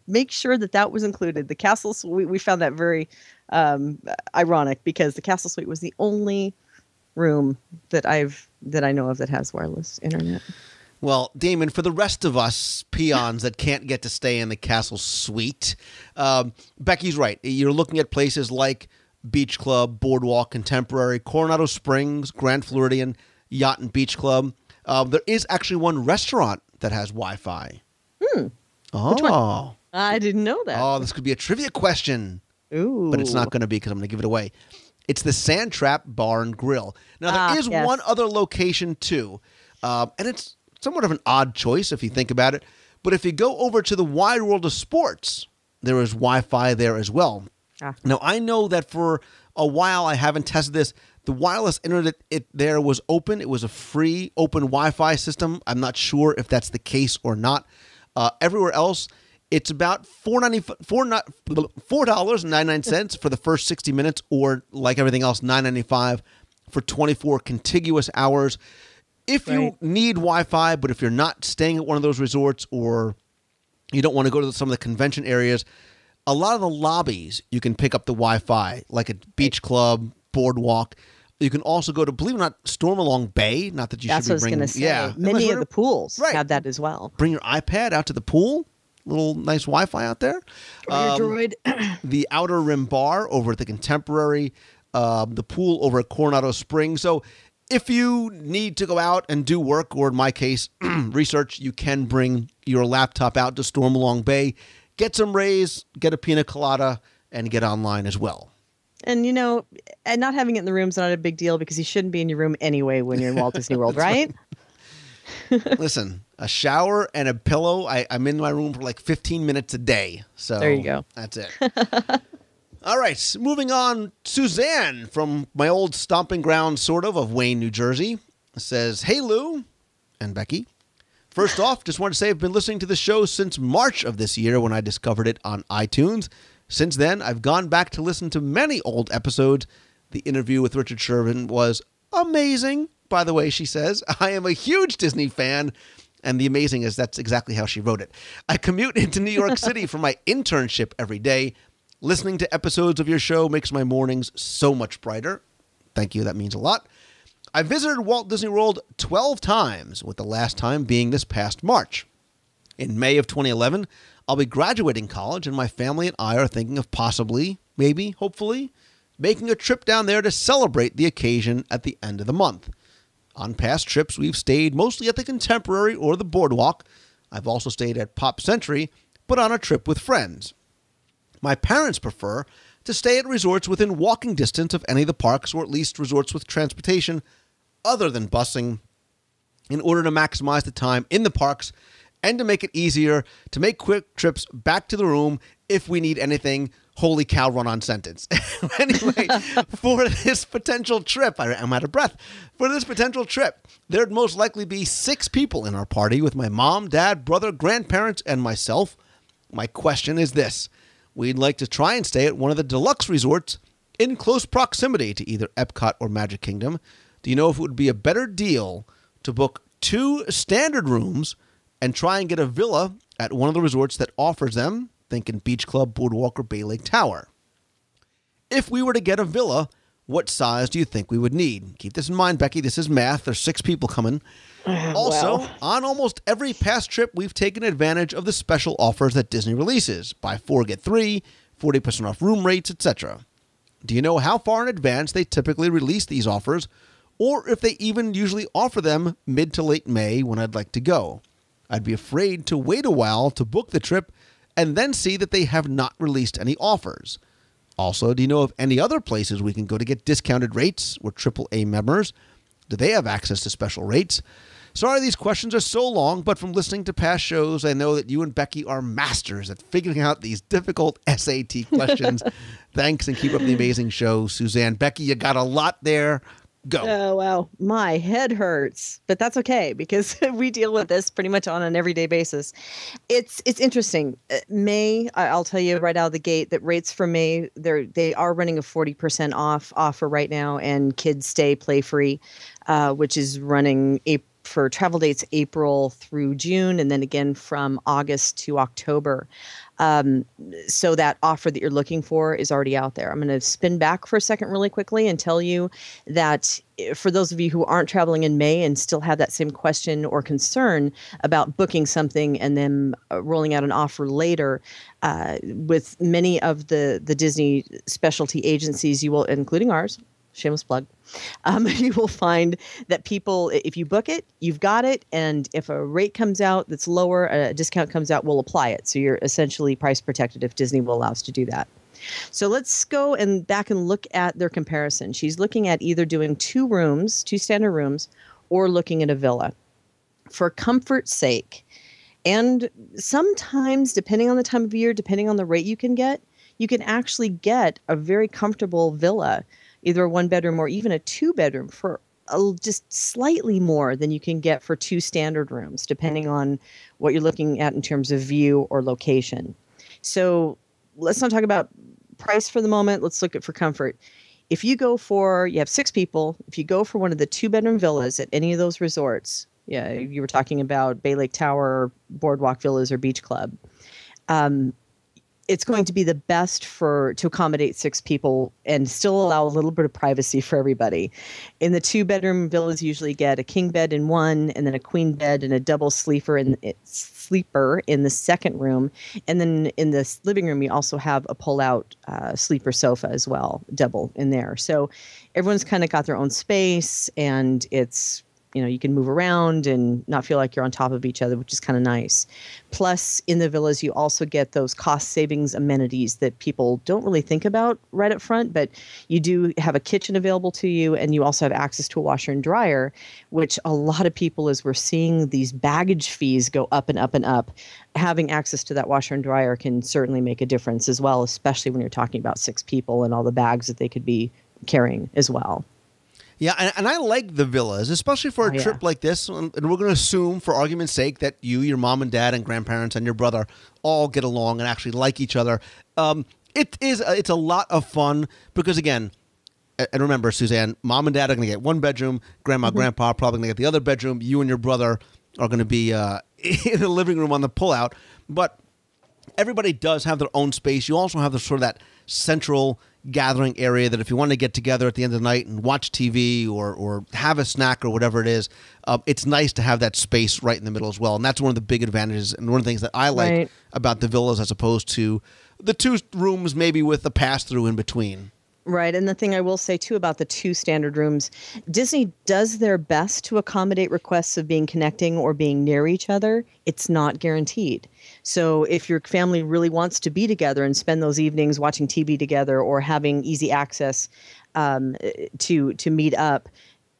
S8: make sure that was included. The Castle Suite, we found that very ironic because the Castle Suite was the only room that I know of that has wireless internet.
S7: Well, Damon, for the rest of us peons that can't get to stay in the Castle Suite, Becky's right. You're looking at places like Beach Club, Boardwalk, Contemporary, Coronado Springs, Grand Floridian, Yacht and Beach Club. There is actually one restaurant that has Wi-Fi. Oh.
S8: Which one? I didn't know that.
S7: Oh, this could be a trivia question.
S8: Ooh.
S7: But it's not going to be because I'm going to give it away. It's the Sand Trap Bar and Grill. Now, there is
S8: yes.
S7: one other location, too, and it's somewhat of an odd choice if you think about it. But if you go over to the Wide World of Sports, there is Wi-Fi there as well. Now, I know that for a while I haven't tested this. The wireless internet there was open. It was a free open Wi-Fi system. I'm not sure if that's the case or not. Everywhere else, it's about $4.99 for the first 60 minutes, or like everything else, $9.95 for 24 contiguous hours. If you need Wi-Fi, but if you're not staying at one of those resorts or you don't want to go to some of the convention areas, a lot of the lobbies you can pick up the Wi-Fi, like at Beach Club, Boardwalk. You can also go to, believe it or not, Stormalong Bay. Not that you
S8: That's
S7: should be
S8: what I was
S7: bringing.
S8: going to say.
S7: Yeah,
S8: Many of the pools have that as well.
S7: Bring your iPad out to the pool. Little nice Wi-Fi out there.
S8: Droid.
S7: The Outer Rim Bar over at the Contemporary. The pool over at Coronado Springs. So if you need to go out and do work, or in my case, research, you can bring your laptop out to Stormalong Bay, get some rays, get a pina colada, and get online as well.
S8: And, and not having it in the room is not a big deal because you shouldn't be in your room anyway when you're in Walt Disney World, right?
S7: Listen, a shower and a pillow, I'm in my room for like 15 minutes a day. So
S8: there you go.
S7: That's it. All right, moving on. Suzanne from my old stomping ground, sort of Wayne, New Jersey, says, "Hey, Lou and Becky. First off, just want to say I've been listening to the show since March of this year when I discovered it on iTunes. Since then, I've gone back to listen to many old episodes. The interview with Richard Sherman was amazing. By the way, she says, I am a huge Disney fan." And the amazing is that's exactly how she wrote it. "I commute into New York City for my internship every day. Listening to episodes of your show makes my mornings so much brighter." Thank you. That means a lot. "I visited Walt Disney World 12 times, with the last time being this past March. In May of 2011, I'll be graduating college, and my family and I are thinking of possibly, maybe, hopefully, making a trip down there to celebrate the occasion at the end of the month. On past trips, we've stayed mostly at the Contemporary or the Boardwalk. I've also stayed at Pop Century, but on a trip with friends. My parents prefer to stay at resorts within walking distance of any of the parks, or at least resorts with transportation other than busing, in order to maximize the time in the parks and to make it easier to make quick trips back to the room if we need anything. Holy cow, run-on sentence. Anyway, for this potential trip, I'm out of breath. For this potential trip, there'd most likely be 6 people in our party, with my mom, dad, brother, grandparents, and myself. My question is this. We'd like to try and stay at one of the deluxe resorts in close proximity to either Epcot or Magic Kingdom. Do you know if it would be a better deal to book 2 standard rooms and try and get a villa at one of the resorts that offers them, thinking Beach Club, Boardwalk, or Bay Lake Tower? If we were to get a villa, what size do you think we would need?" Keep this in mind, Becky. This is math. There's 6 people coming. Also, on almost every past trip, we've taken advantage of the special offers that Disney releases. Buy 4, get 3, 40% off room rates, etc. Do you know how far in advance they typically release these offers, or if they even usually offer them mid to late May when I'd like to go? I'd be afraid to wait a while to book the trip and then see that they have not released any offers. Also, do you know of any other places we can go to get discounted rates? We're AAA members. Do they have access to special rates? Sorry these questions are so long, but from listening to past shows, I know that you and Becky are masters at figuring out these difficult SAT questions. Thanks, and keep up the amazing show, Suzanne. Becky, you got a lot there. Go.
S8: Oh, wow. My head hurts, but that's okay because we deal with this pretty much on an everyday basis. It's interesting. May, I'll tell you right out of the gate that rates for May, they are running a 40% off offer right now, and kids stay play free, which is running for travel dates April through June, and then again from August to October. So that offer that you're looking for is already out there. I'm going to spin back for a second really quickly and tell you that for those of you who aren't traveling in May and still have that same question or concern about booking something and then rolling out an offer later, with many of the Disney specialty agencies, you will, including ours, shameless plug, you will find that people, if you book it, you've got it. And if a rate comes out that's lower, a discount comes out, we'll apply it. So you're essentially price protected if Disney will allow us to do that. So let's go and back and look at their comparison. She's looking at either doing 2 standard rooms, or looking at a villa. For comfort's sake, and sometimes, depending on the time of year, depending on the rate you can actually get a very comfortable villa, either a 1-bedroom or even a 2-bedroom for just slightly more than you can get for 2 standard rooms, depending on what you're looking at in terms of view or location. So let's not talk about price for the moment. Let's look at for comfort. If you have 6 people, if you go for one of the 2-bedroom villas at any of those resorts, yeah, you were talking about Bay Lake Tower, Boardwalk Villas, or Beach Club, it's going to be the best to accommodate 6 people and still allow a little bit of privacy for everybody. In the 2-bedroom villas, you usually get a king bed in one, and then a queen bed and a double sleeper in the second room. And then in the living room, you also have a pull-out sleeper sofa as well, double in there. So everyone's kind of got their own space, and it's you can move around and not feel like you're on top of each other, which is kind of nice. Plus, in the villas, you also get those cost savings amenities that people don't really think about right up front, but you do have a kitchen available to you, and you also have access to a washer and dryer, which a lot of people, as we're seeing these baggage fees go up and up and up, having access to that washer and dryer can certainly make a difference as well, especially when you're talking about 6 people and all the bags that they could be carrying as well.
S7: Yeah, and I like the villas, especially for a trip like this. And we're going to assume, for argument's sake, that you, your mom and dad, and grandparents, and your brother all get along and actually like each other. It's a lot of fun because, again, and remember, Suzanne, mom and dad are going to get one bedroom. Grandma, grandpa are probably going to get the other bedroom. You and your brother are going to be in the living room on the pullout. But everybody does have their own space. You also have the sort of that central gathering area that if you want to get together at the end of the night and watch TV or have a snack or whatever it is, it's nice to have that space right in the middle as well. And that's one of the big advantages and one of the things that I like about the villas as opposed to the 2 rooms maybe with the pass-through in between.
S8: Right. And the thing I will say, too, about the 2 standard rooms, Disney does their best to accommodate requests of being connecting or being near each other. It's not guaranteed. So if your family really wants to be together and spend those evenings watching TV together or having easy access to meet up,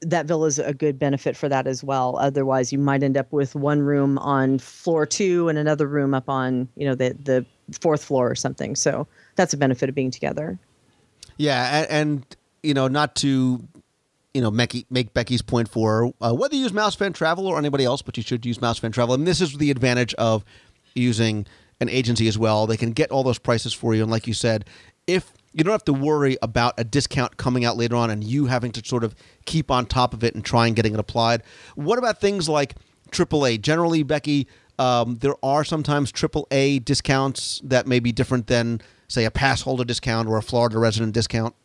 S8: that villa is a good benefit for that as well. Otherwise, you might end up with one room on floor 2 and another room up on, the 4th floor or something. So that's a benefit of being together.
S7: Yeah, and not to, make Becky's point for whether you use Mouse Fan Travel or anybody else, but you should use Mouse Fan Travel. And this is the advantage of using an agency as well. They can get all those prices for you. And like you said, if you don't have to worry about a discount coming out later on and you having to sort of keep on top of it and try and getting it applied. What about things like AAA? Generally, Becky, there are sometimes AAA discounts that may be different than, say, a pass holder discount or a Florida resident discount.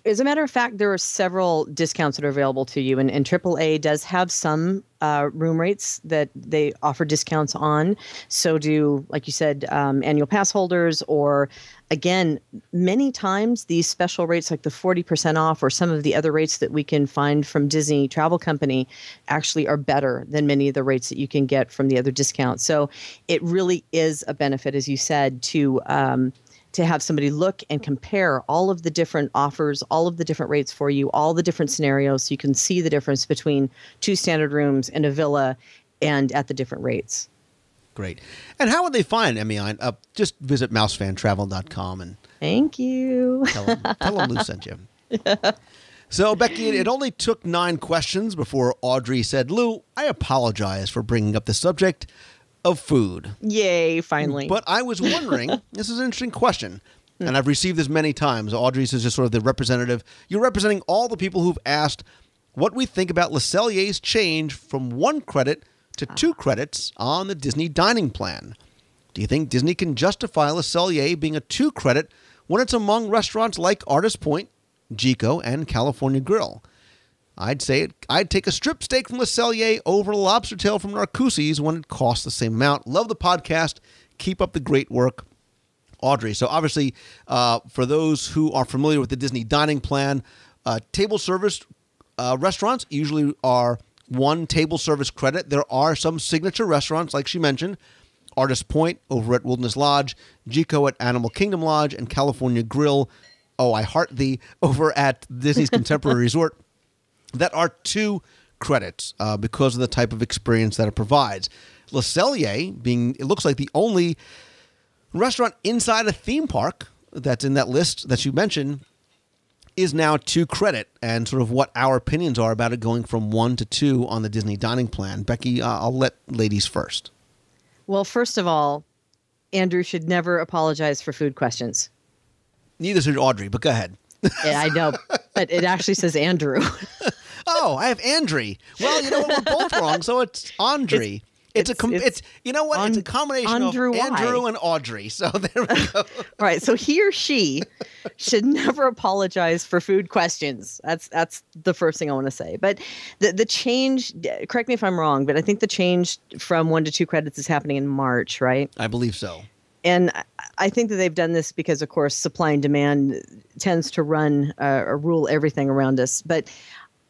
S8: As a matter of fact, there are several discounts that are available to you, and AAA does have some room rates that they offer discounts on. So do, like you said, annual pass holders, or again, many times these special rates like the 40% off or some of the other rates that we can find from Disney Travel Company actually are better than many of the rates that you can get from the other discounts. So it really is a benefit, as you said, to have somebody look and compare all of the different offers, all of the different rates for you, all the different scenarios, so you can see the difference between 2 standard rooms and a villa and at the different rates.
S7: Great. And how would they find Emmy? Just visit mousefantravel.com and
S8: thank you.
S7: Tell them Lou sent you. So, Becky, it only took 9 questions before Audrey said, Lou, I apologize for bringing up the subject of food.
S8: Yay, finally.
S7: But I was wondering, this is an interesting question, and I've received this many times. Audrey's is just sort of the representative. You're representing all the people who've asked what we think about Le Cellier's change from 1 credit to 2 credits on the Disney dining plan. Do you think Disney can justify Le Cellier being a 2 credit when it's among restaurants like Artist Point, Jico, and California Grill? I'd say I'd take a strip steak from Le Cellier over a lobster tail from Narcoossee's when it costs the same amount. Love the podcast. Keep up the great work, Audrey. So obviously, for those who are familiar with the Disney dining plan, table service restaurants usually are 1 table service credit. There are some signature restaurants, like she mentioned, Artist Point over at Wilderness Lodge, Jico at Animal Kingdom Lodge, and California Grill, Oh, I Heart Thee, over at Disney's Contemporary Resort, that are 2 credits because of the type of experience that it provides. Le Cellier being, it looks like, the only restaurant inside a theme park that's in that list that you mentioned is now 2 credit, and sort of what our opinions are about it going from 1 to 2 on the Disney dining plan. Becky, I'll let ladies first.
S8: Well, first of all, Andrew should never apologize for food questions.
S7: Neither should Audrey, but go ahead.
S8: Yeah, I know, but it actually says Andrew.
S7: Oh, I have Andrey. Well, you know what? We're both wrong, so it's Andrey. It's you know what? It's a combination of Andrew and Audrey. So there we go.
S8: Right. So he or she should never apologize for food questions. That's the first thing I want to say. But the change, correct me if I'm wrong, but I think the change from 1 to 2 credits is happening in March, right?
S7: I believe so.
S8: And I think that they've done this because, of course, supply and demand tends to run or rule everything around us. But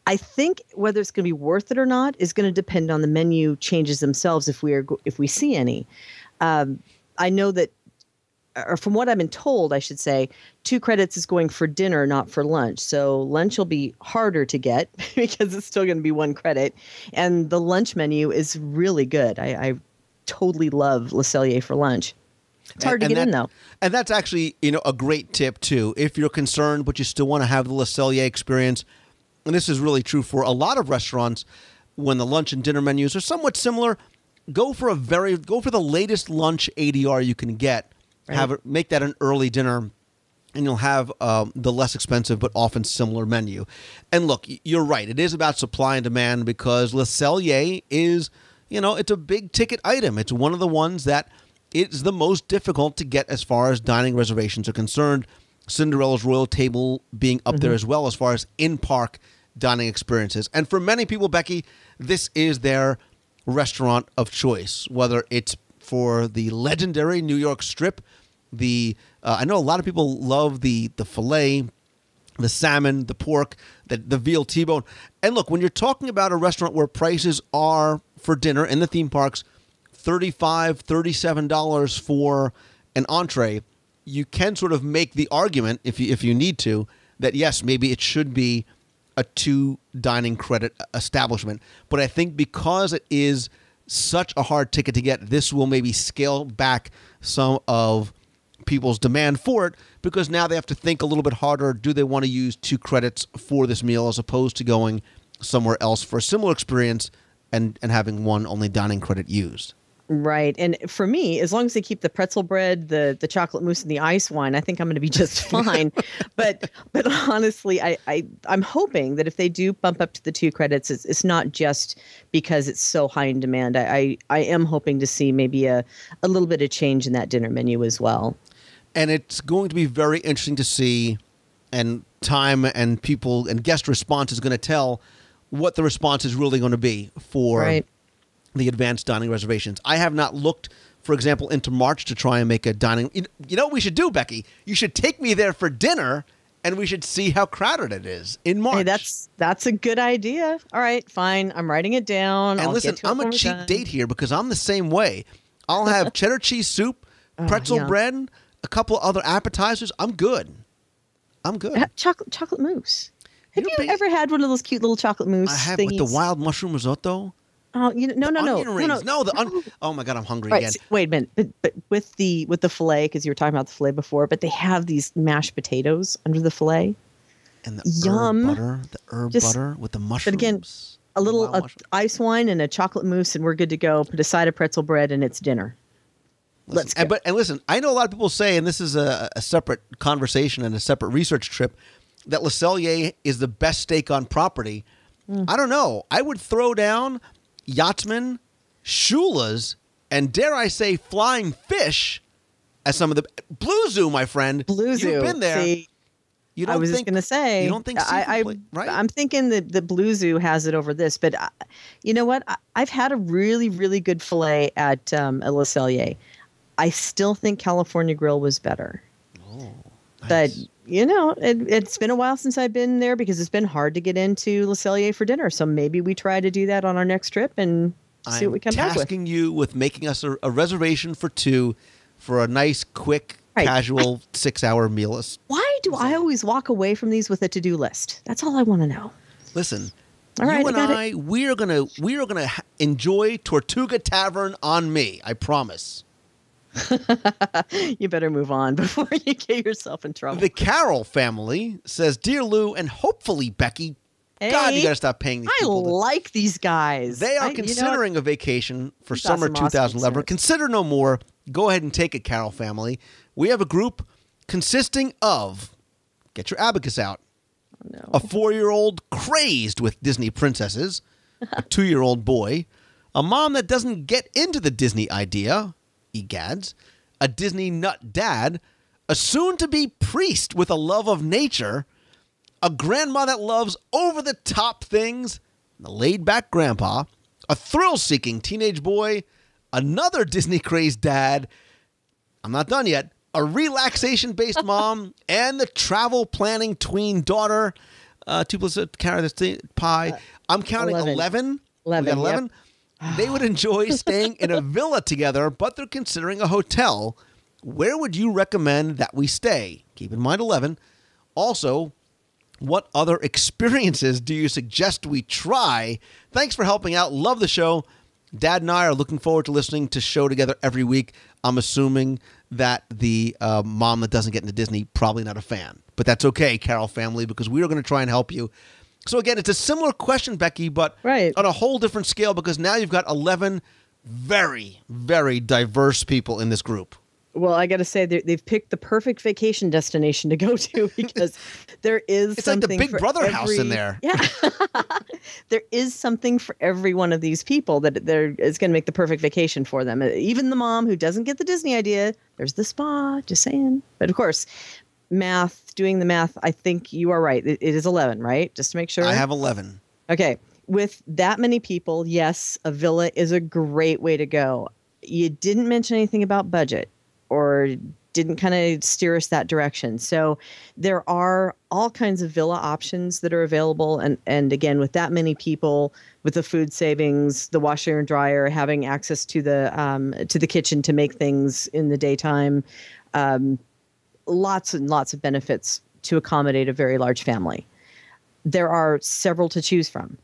S8: I think whether it's going to be worth it or not is going to depend on the menu changes themselves if we see any. I know that, or from what I've been told, I should say, 2 credits is going for dinner, not for lunch. So lunch will be harder to get because it's still going to be 1 credit. And the lunch menu is really good. I totally love Le Cellier for lunch. It's hard to get in, though.
S7: And that's actually, a great tip, too. If you're concerned, but you still want to have the Le Cellier experience, and this is really true for a lot of restaurants, when the lunch and dinner menus are somewhat similar, go for the latest lunch ADR you can get. Right. Make that an early dinner, and you'll have the less expensive but often similar menu. And look, you're right. It is about supply and demand because Le Cellier is, it's a big ticket item. It's one of the ones that it's the most difficult to get as far as dining reservations are concerned. Cinderella's Royal Table being up there as well as far as in-park dining experiences. And for many people, Becky, this is their restaurant of choice, whether it's for the legendary New York strip. I know a lot of people love the filet, the salmon, the pork, the veal T-bone. And look, when you're talking about a restaurant where prices are for dinner in the theme parks $35, $37 for an entree, you can sort of make the argument, if you need to, that yes, maybe it should be a 2 dining credit establishment. But I think because it is such a hard ticket to get, this will maybe scale back some of people's demand for it, because now they have to think a little bit harder. Do they want to use 2 credits for this meal as opposed to going somewhere else for a similar experience and having 1 only dining credit used?
S8: Right. And for me, as long as they keep the pretzel bread, the chocolate mousse, and the ice wine, I think I'm going to be just fine. but honestly, I'm hoping that if they do bump up to the 2 credits, it's not just because it's so high in demand. I am hoping to see maybe a little bit of change in that dinner menu as well.
S7: And it's going to be very interesting to see, and time and people and guest response is going to tell what the response is really going to be for the advanced dining reservations. I have not looked, for example, into March to try and make a dining. You know what we should do, Becky? You should take me there for dinner, and we should see how crowded it is in March.
S8: Hey, that's a good idea. All right, fine. I'm writing it down.
S7: And listen, I'm a cheap date here because I'm the same way. I'll have cheddar cheese soup, pretzel bread, a couple other appetizers. I'm good.
S8: Chocolate mousse. Have you ever had one of those cute little chocolate mousse
S7: I have
S8: thingies?
S7: with the wild mushroom risotto.
S8: Oh, no.
S7: Oh my God, I'm hungry
S8: right,
S7: again.
S8: Wait a minute, but with the filet, because you were talking about the filet before, but they have these mashed potatoes under the filet.
S7: And the herb butter with the mushrooms.
S8: But again, a little ice wine and a chocolate mousse, and we're good to go. Put a side of pretzel bread, and it's dinner. Let's go.
S7: And listen, I know a lot of people say, and this is a separate conversation and a separate research trip, that Le Cellier is the best steak on property. I don't know. I would throw down Yachtsman, Shula's, and dare I say Flying Fish as some of the Blue Zoo, my friend.
S8: Blue Zoo.
S7: You've been there.
S8: See, I was just going to say.
S7: You don't think seafood, right?
S8: I'm thinking that the Blue Zoo has it over this, but you know what? I've had a really, really good filet at Le Cellier. I still think California Grill was better.
S7: Oh, nice.
S8: But it's been a while since I've been there because it's been hard to get into Le Cellier for dinner. So maybe we try to do that on our next trip and see what we come back with.
S7: I'm tasking you with making us a reservation for 2 for a nice, quick, casual 6-hour meal.
S8: Why do I always walk away from these with a to-do list? That's all I want to know.
S7: Listen,
S8: all right,
S7: you and we are gonna enjoy Tortuga Tavern on me. I promise.
S8: You better move on before you get yourself in trouble.
S7: The Carroll family says, "Dear Lou, and hopefully Becky,
S8: hey,
S7: God, you got to stop paying these people.
S8: I like these guys.
S7: They are considering a vacation for summer 2011. Consider no more. Go ahead and take it, Carroll family. We have a group consisting of, get your abacus out, a 4-year-old crazed with Disney princesses, a 2-year-old boy, a mom that doesn't get into the Disney idea, egads, a Disney nut dad, a soon-to-be priest with a love of nature, a grandma that loves over-the-top things, a laid-back grandpa, a thrill-seeking teenage boy, another Disney-crazed dad, I'm not done yet, a relaxation-based mom, and the travel-planning tween daughter. 2 plus carrot pie. I'm counting 11.
S8: 11.
S7: We got 11. Yep. They would enjoy staying in a villa together, but they're considering a hotel. Where would you recommend that we stay? Keep in mind 11. Also, what other experiences do you suggest we try? Thanks for helping out. Love the show. Dad and I are looking forward to listening to show together every week. I'm assuming that the mom that doesn't get into Disney, probably not a fan. But that's okay, Carol family, because we are going to try and help you. So again, it's a similar question, Becky, but on a whole different scale, because now you've got 11 very, very diverse people in this group.
S8: Well, I got to say, they've picked the perfect vacation destination to go to, because there is
S7: it's
S8: something
S7: like the Big Brother house in there.
S8: Yeah. There is something for every one of these people that is going to make the perfect vacation for them. Even the mom who doesn't get the Disney idea, there's the spa, just saying. But of course, doing the math, I think you are right. It is 11, right? Just to make sure.
S7: I have 11.
S8: Okay. With that many people, yes, a villa is a great way to go. You didn't mention anything about budget, or didn't kind of steer us that direction. So there are all kinds of villa options that are available. And again, with that many people, with the food savings, the washer and dryer, having access to the kitchen to make things in the daytime, lots and lots of benefits to accommodate a very large family. There are several to choose from.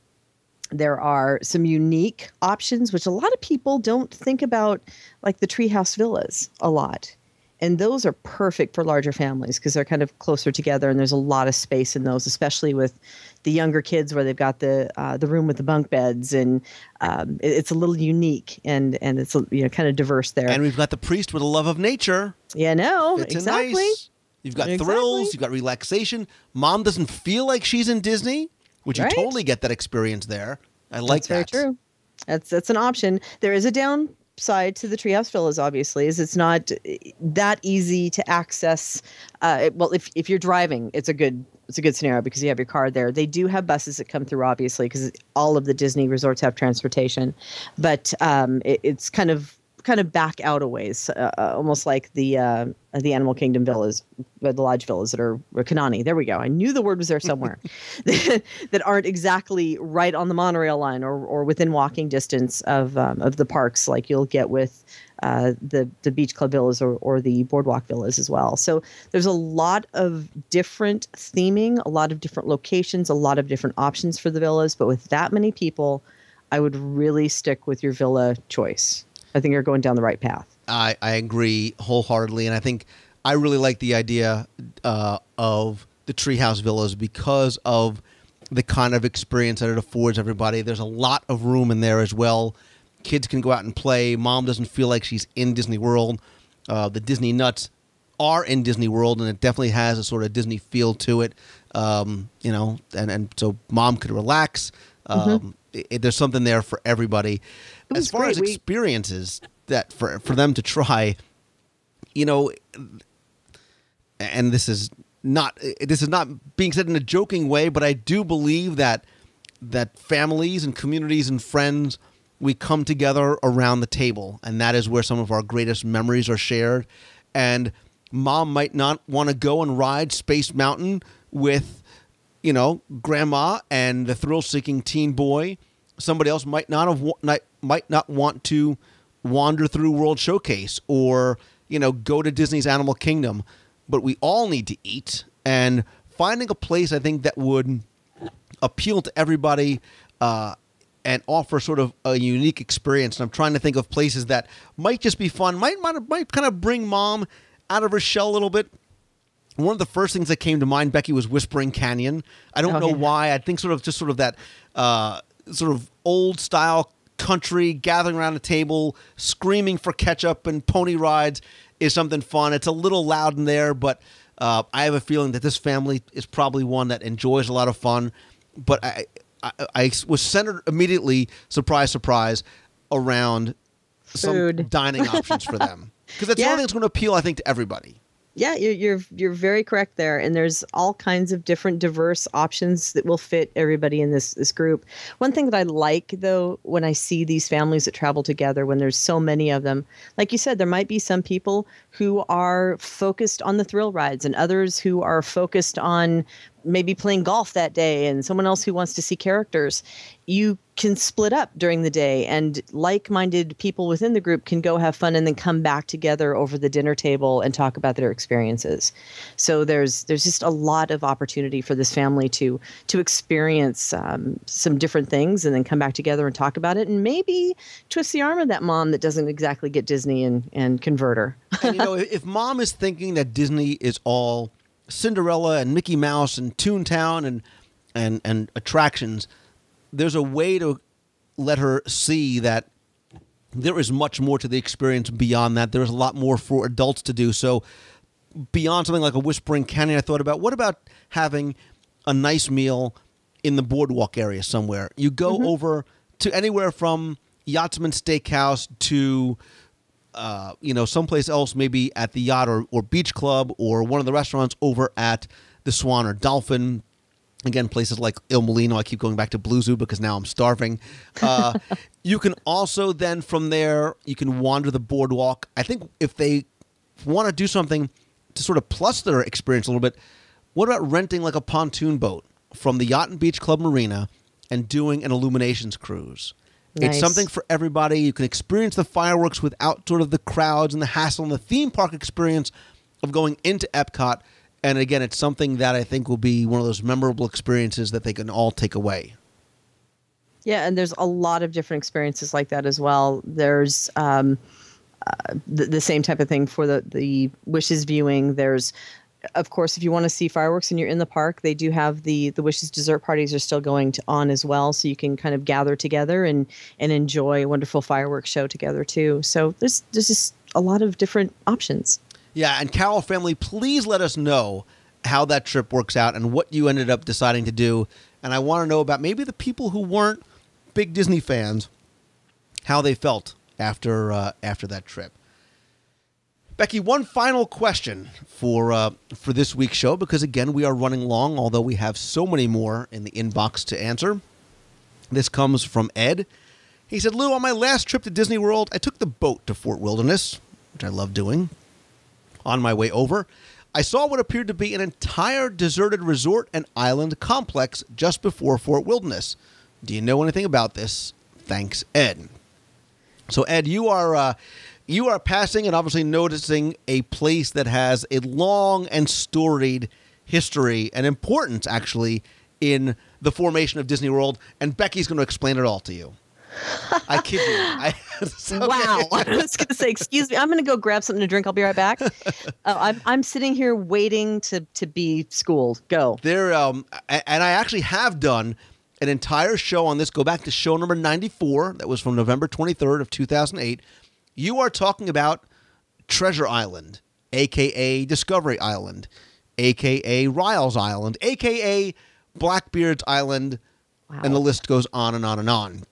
S8: There are some unique options, which a lot of people don't think about, like the treehouse villas a lot. And those are perfect for larger families because they're kind of closer together, and there's a lot of space in those, especially with the younger kids where they've got the room with the bunk beds, and it's a little unique and it's kind of diverse there.
S7: And we've got the priest with a love of nature.
S8: Yeah, no,
S7: It's
S8: exactly.
S7: nice. You've got thrills, you've got relaxation. Mom doesn't feel like she's in Disney. Would you totally get that experience there? I like that.
S8: That's very true. That's an option. There is a downside to the treehouse villas, obviously, is it's not that easy to access. Well, if you're driving, it's a good scenario because you have your car there. They do have buses that come through, obviously, because all of the Disney resorts have transportation, but it's kind of back out a ways, almost like the Animal Kingdom villas, the Lodge villas that are Kanani. There we go. I knew the word was there somewhere. That aren't exactly right on the monorail line or within walking distance of the parks, like you'll get with the Beach Club villas or the Boardwalk villas as well. So there's a lot of different theming, a lot of different locations, a lot of different options for the villas. But with that many people, I would really stick with your villa choice. I think you're going down the right path.
S7: I agree wholeheartedly, and I think I really like the idea of the treehouse villas because of the kind of experience that it affords everybody. There's a lot of room in there as well. Kids can go out and play. Mom doesn't feel like she's in Disney World. The Disney nuts are in Disney World, and it definitely has a sort of Disney feel to it. And so Mom could relax. There's something there for everybody. As far as experiences that for them to try, and this is not being said in a joking way, but I do believe that families and communities and friends, we come together around the table, and that is where some of our greatest memories are shared. And Mom might not want to go and ride Space Mountain with Grandma and the thrill-seeking teen boy. Somebody else might not want to wander through World Showcase or go to Disney's Animal Kingdom. But we all need to eat, and finding a place I think that would appeal to everybody and offer sort of a unique experience. And I'm trying to think of places that might just be fun, might kind of bring Mom out of her shell a little bit. One of the first things that came to mind, Becky, was Whispering Canyon. I don't know why. I think sort of that sort of old style country gathering around a table, screaming for ketchup and pony rides is something fun. It's a little loud in there, but I have a feeling that this family is probably one that enjoys a lot of fun. But I was centered immediately, surprise, around
S8: food.
S7: Some dining options for them. Because that's the only thing that's going to appeal, I think, to everybody.
S8: Yeah, you're very correct there. And there's all kinds of different diverse options that will fit everybody in this group. One thing that I like, though, when I see these families that travel together, when there's so many of them, like you said, there might be some people who are focused on the thrill rides and others who are focused on maybe playing golf that day and someone else who wants to see characters, you can split up during the day, and like-minded people within the group can go have fun and then come back together over the dinner table and talk about their experiences. So there's just a lot of opportunity for this family to experience some different things and then come back together and talk about it, and maybe twist the arm of that mom that doesn't exactly get Disney and convert her.
S7: And, if mom is thinking that Disney is all Cinderella and Mickey Mouse and Toontown and attractions, there's a way to let her see that there is much more to the experience beyond that. There's a lot more for adults to do. So beyond something like a Whispering Canyon, I thought about, what about having a nice meal in the boardwalk area somewhere? You go over to anywhere from Yachtsman Steakhouse to someplace else, maybe at the Yacht or Beach Club, or one of the restaurants over at the Swan or Dolphin. Again, places like Il Molino. I keep going back to Blue Zoo because now I'm starving. You can also then from there, you can wander the boardwalk. I think if they want to do something to sort of plus their experience a little bit, what about renting like a pontoon boat from the Yacht and Beach Club Marina and doing an illuminations cruise? Nice. It's something for everybody. You can experience the fireworks without sort of the crowds and the hassle and the theme park experience of going into Epcot. And again, it's something that I think will be one of those memorable experiences that they can all take away.
S8: Yeah, and there's a lot of different experiences like that as well. There's the same type of thing for the Wishes viewing. There's, of course, if you want to see fireworks and you're in the park, they do have the Wishes dessert parties are still going on as well. So you can kind of gather together and enjoy a wonderful fireworks show together too. So there's just a lot of different options.
S7: Yeah, and Carol family, please let us know how that trip works out and what you ended up deciding to do. And I want to know about maybe the people who weren't big Disney fans, how they felt after that trip. Becky, one final question for this week's show, because again, we are running long, although we have so many more in the inbox to answer. This comes from Ed. He said, Lou, on my last trip to Disney World, I took the boat to Fort Wilderness, which I love doing. On my way over, I saw what appeared to be an entire deserted resort and island complex just before Fort Wilderness. Do you know anything about this? Thanks, Ed. So, Ed, you are passing and obviously noticing a place that has a long and storied history and importance, actually, in the formation of Disney World. And Becky's going to explain it all to you. I kid you.
S8: Wow. I was going to say, excuse me, I'm going to go grab something to drink. I'll be right back. I'm sitting here waiting to be schooled. Go.
S7: There, and I actually have done an entire show on this. Go back to show number 94. That was from November 23rd of 2008. You are talking about Treasure Island, a.k.a. Discovery Island, a.k.a. Riles Island, a.k.a. Blackbeard's Island, and the list goes on and on and on.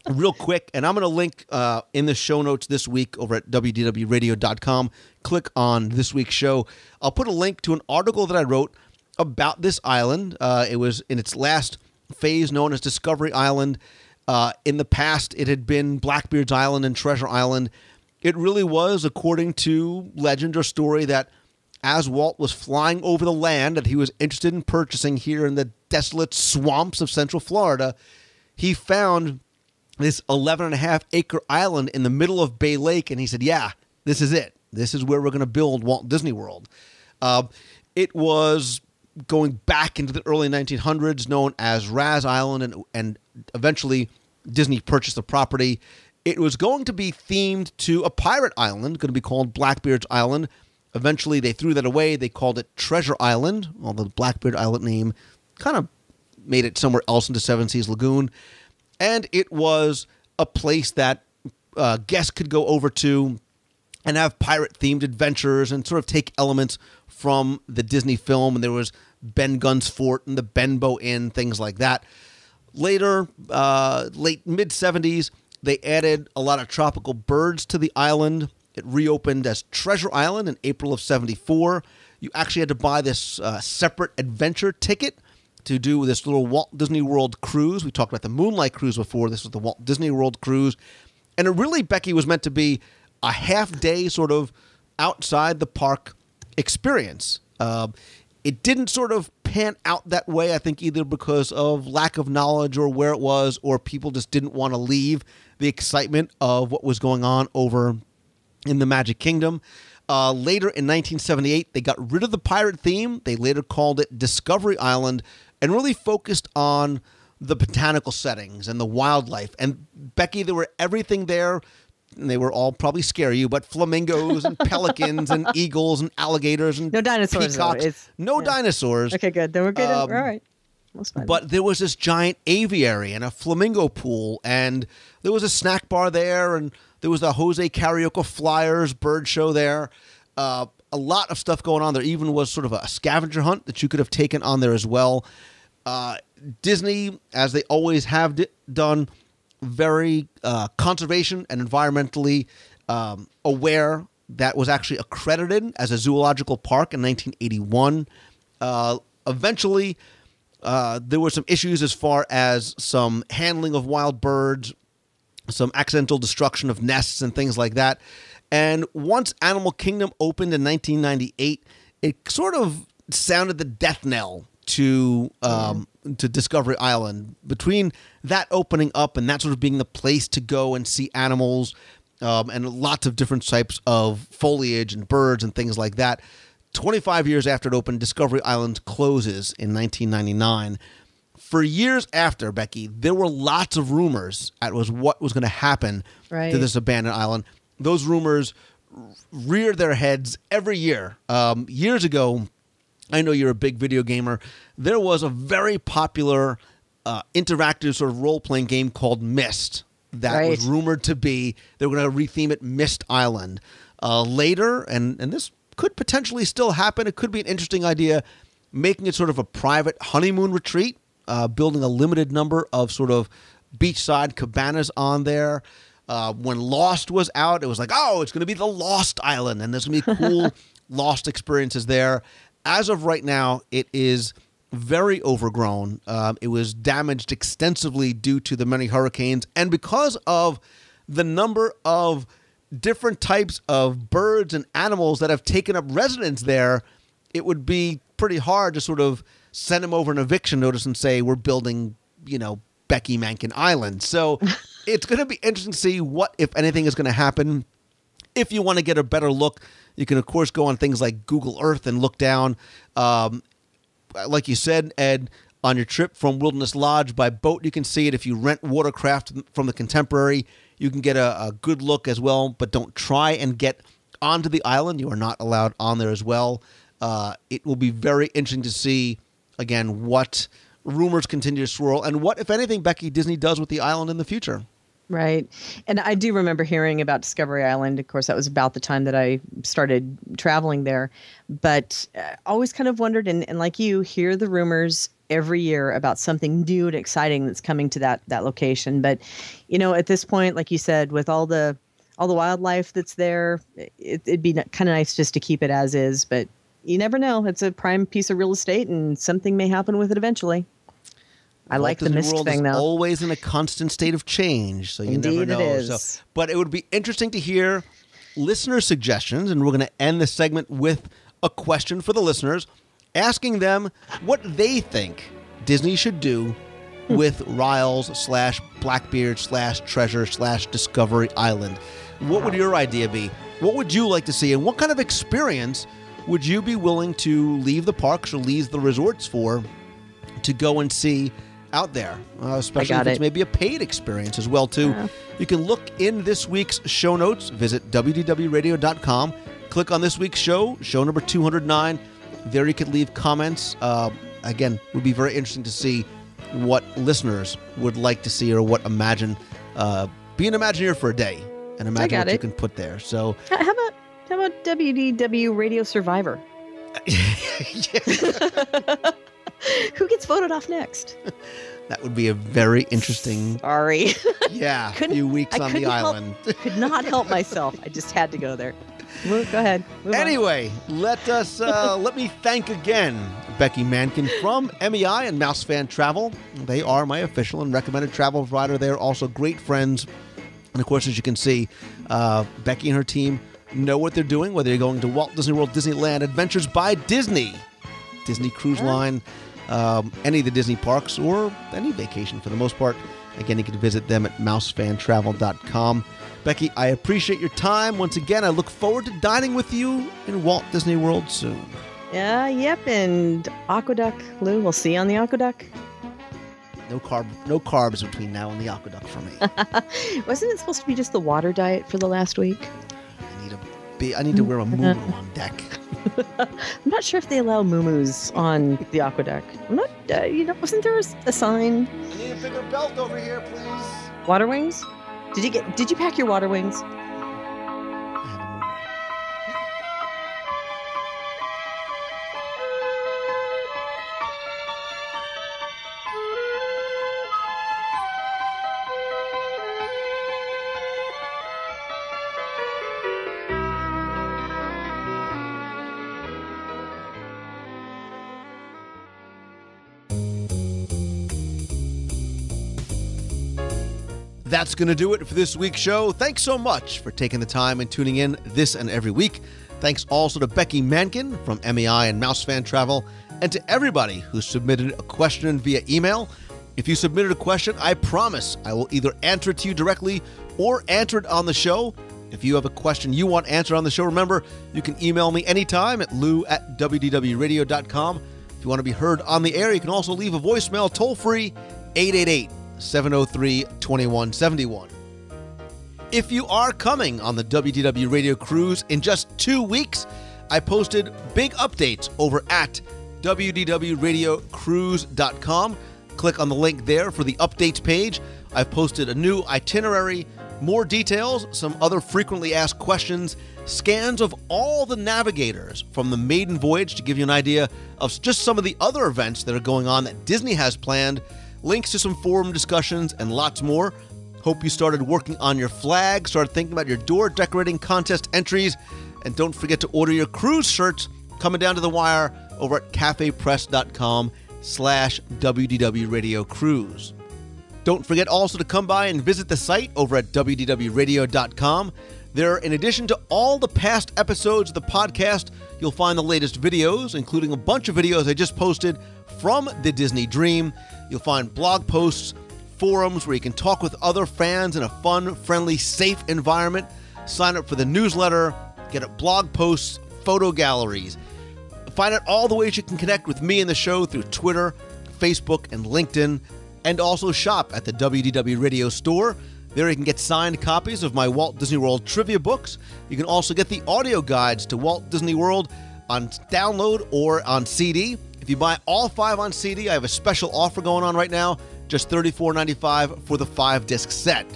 S7: Real quick, and I'm going to link in the show notes this week over at WDWradio.com. Click on this week's show. I'll put a link to an article that I wrote about this island. It was in its last phase known as Discovery Island. In the past, it had been Blackbeard's Island and Treasure Island. It really was, according to legend or story, that as Walt was flying over the land that he was interested in purchasing here in the desolate swamps of Central Florida, he found this 11.5-acre island in the middle of Bay Lake, and he said, yeah, this is it. This is where we're going to build Walt Disney World. It was going back into the early 1900s, known as Raz Island, and eventually Disney purchased the property. It was going to be themed to a pirate island, going to be called Blackbeard's Island. Eventually, they threw that away. They called it Treasure Island, although the Blackbeard Island name kind of made it somewhere else into Seven Seas Lagoon. And it was a place that guests could go over to and have pirate-themed adventures and sort of take elements from the Disney film. And there was Ben Gunn's Fort and the Benbow Inn, things like that. Later, late mid-'70s, they added a lot of tropical birds to the island. It reopened as Treasure Island in April of '74. You actually had to buy this separate adventure ticket to do this little Walt Disney World cruise. We talked about the Moonlight Cruise before. This was the Walt Disney World cruise. And it really, Becky, was meant to be a half-day sort of outside the park experience. It didn't sort of pan out that way. I think either because of lack of knowledge or where it was, or people just didn't want to leave the excitement of what was going on over in the Magic Kingdom. Later in 1978, they got rid of the pirate theme. They later called it Discovery Island and really focused on the botanical settings and the wildlife. And Becky, there were everything there. And they were all probably scare you, but flamingos and pelicans and eagles and alligators and
S8: no dinosaurs.
S7: peacocks. No dinosaurs.
S8: Okay, good. Then we're good. All right. That's fine.
S7: But there was this giant aviary and a flamingo pool, and there was a snack bar there, and there was the Jose Carioca Flyers bird show there. A lot of stuff going on. There even was sort of a scavenger hunt that you could have taken on there as well. Disney, as they always have done, very conservation and environmentally aware. That was actually accredited as a zoological park in 1981. Eventually, there were some issues as far as some handling of wild birds, some accidental destruction of nests and things like that. And once Animal Kingdom opened in 1998, it sort of sounded the death knell to Discovery Island. Between that opening up and that sort of being the place to go and see animals and lots of different types of foliage and birds and things like that, 25 years after it opened, Discovery Island closes in 1999. For years after, Becky, there were lots of rumors as what was going to happen to this abandoned island. Those rumors reared their heads every year. Years ago, I know you're a big video gamer, there was a very popular interactive sort of role-playing game called Myst that was rumored to be, they were going to retheme it Myst Island. Later, and this could potentially still happen, it could be an interesting idea, making it sort of a private honeymoon retreat, building a limited number of sort of beachside cabanas on there. When Lost was out, it was like, oh, it's going to be the Lost Island, and there's going to be cool Lost experiences there. As of right now, it is very overgrown. It was damaged extensively due to the many hurricanes, and because of the number of different types of birds and animals that have taken up residence there, it would be pretty hard to sort of send them over an eviction notice and say, we're building, Becky Mankin Island. So it's going to be interesting to see what, if anything, is going to happen. If you want to get a better look, you can, of course, go on things like Google Earth and look down. Like you said, Ed, on your trip from Wilderness Lodge by boat, you can see it. If you rent watercraft from the Contemporary, you can get a good look as well. But don't try and get onto the island. You are not allowed on there as well. It will be very interesting to see, again, what rumors continue to swirl and what, if anything, Becky, Disney does with the island in the future.
S8: Right. And I do remember hearing about Discovery Island. Of course, that was about the time that I started traveling there. But always kind of wondered, and like you, hear the rumors every year about something new and exciting that's coming to that location. But, at this point, like you said, with all the wildlife that's there, it'd be kind of nice just to keep it as is. But you never know. It's a prime piece of real estate, and something may happen with it eventually. I like the Myst thing, though.
S7: Always in a constant state of change, so you never know.
S8: Indeed, it is.
S7: So, but it would be interesting to hear listener suggestions, and we're going to end the segment with a question for the listeners, asking them what they think Disney should do with Riles/Blackbeard/Treasure/Discovery Island. What would your idea be? What would you like to see, and what kind of experience would you be willing to leave the parks or leave the resorts for to go and see out there, especially if it's maybe a paid experience as well, too. You can look in this week's show notes. Visit WDWradio.com. Click on this week's show number 209. There you could leave comments. Again, it would be very interesting to see what listeners would like to see or what imagine. Be an Imagineer for a day and imagine what you can put there. So,
S8: how about WDW Radio Survivor? Who gets voted off next?
S7: That would be a very interesting...
S8: Sorry.
S7: Yeah, few weeks on the island.
S8: Could not help myself. I just had to go there. Go ahead.
S7: Anyway, let me thank again Becky Mankin from MEI and Mouse Fan Travel. They are my official and recommended travel provider. They're also great friends. And of course, as you can see, Becky and her team know what they're doing, whether you're going to Walt Disney World, Disneyland, Adventures by Disney, Disney Cruise Line, any of the Disney parks, or any vacation for the most part. Again, you can visit them at mousefantravel.com. Becky, I appreciate your time. Once again, I look forward to dining with you in Walt Disney World soon.
S8: Yep, and Aqueduct, Lou, we'll see you on the Aqueduct.
S7: No carbs between now and the Aqueduct for me.
S8: Wasn't it supposed to be just the water diet for the last week?
S7: I need to wear a muumuu on deck.
S8: I'm not sure if they allow muumuus on the Aqueduct. I'm not, wasn't there a sign?
S7: I need a bigger belt over here, please.
S8: Water wings? Did you pack your water wings?
S7: That's going to do it for this week's show. Thanks so much for taking the time and tuning in this and every week. Thanks also to Becky Mankin from MEI and MouseFan Travel, and to everybody who submitted a question via email. If you submitted a question, I promise I will either answer it to you directly or answer it on the show. If you have a question you want answered on the show, remember, you can email me anytime at lou@wdwradio.com. If you want to be heard on the air, you can also leave a voicemail toll-free, 888-703-2171. If you are coming on the WDW Radio Cruise in just 2 weeks, I posted big updates over at wdwradiocruise.com. Click on the link there for the updates page. I've posted a new itinerary, more details, some other frequently asked questions, scans of all the navigators from the maiden voyage to give you an idea of just some of the other events that are going on that Disney has planned, links to some forum discussions, and lots more. Hope you started working on your flag, started thinking about your door decorating contest entries, and don't forget to order your cruise shirts coming down to the wire over at cafepress.com/WDW Radio Cruise. Don't forget also to come by and visit the site over at WDWradio.com. There, in addition to all the past episodes of the podcast, you'll find the latest videos, including a bunch of videos I just posted from the Disney Dream. You'll find blog posts, forums where you can talk with other fans in a fun, friendly, safe environment. Sign up for the newsletter, get at blog posts, photo galleries. Find out all the ways you can connect with me and the show through Twitter, Facebook, and LinkedIn, and also shop at the WDW Radio store. There you can get signed copies of my Walt Disney World trivia books. You can also get the audio guides to Walt Disney World on download or on CD. If you buy all 5 on CD, I have a special offer going on right now, just $34.95 for the 5-disc set.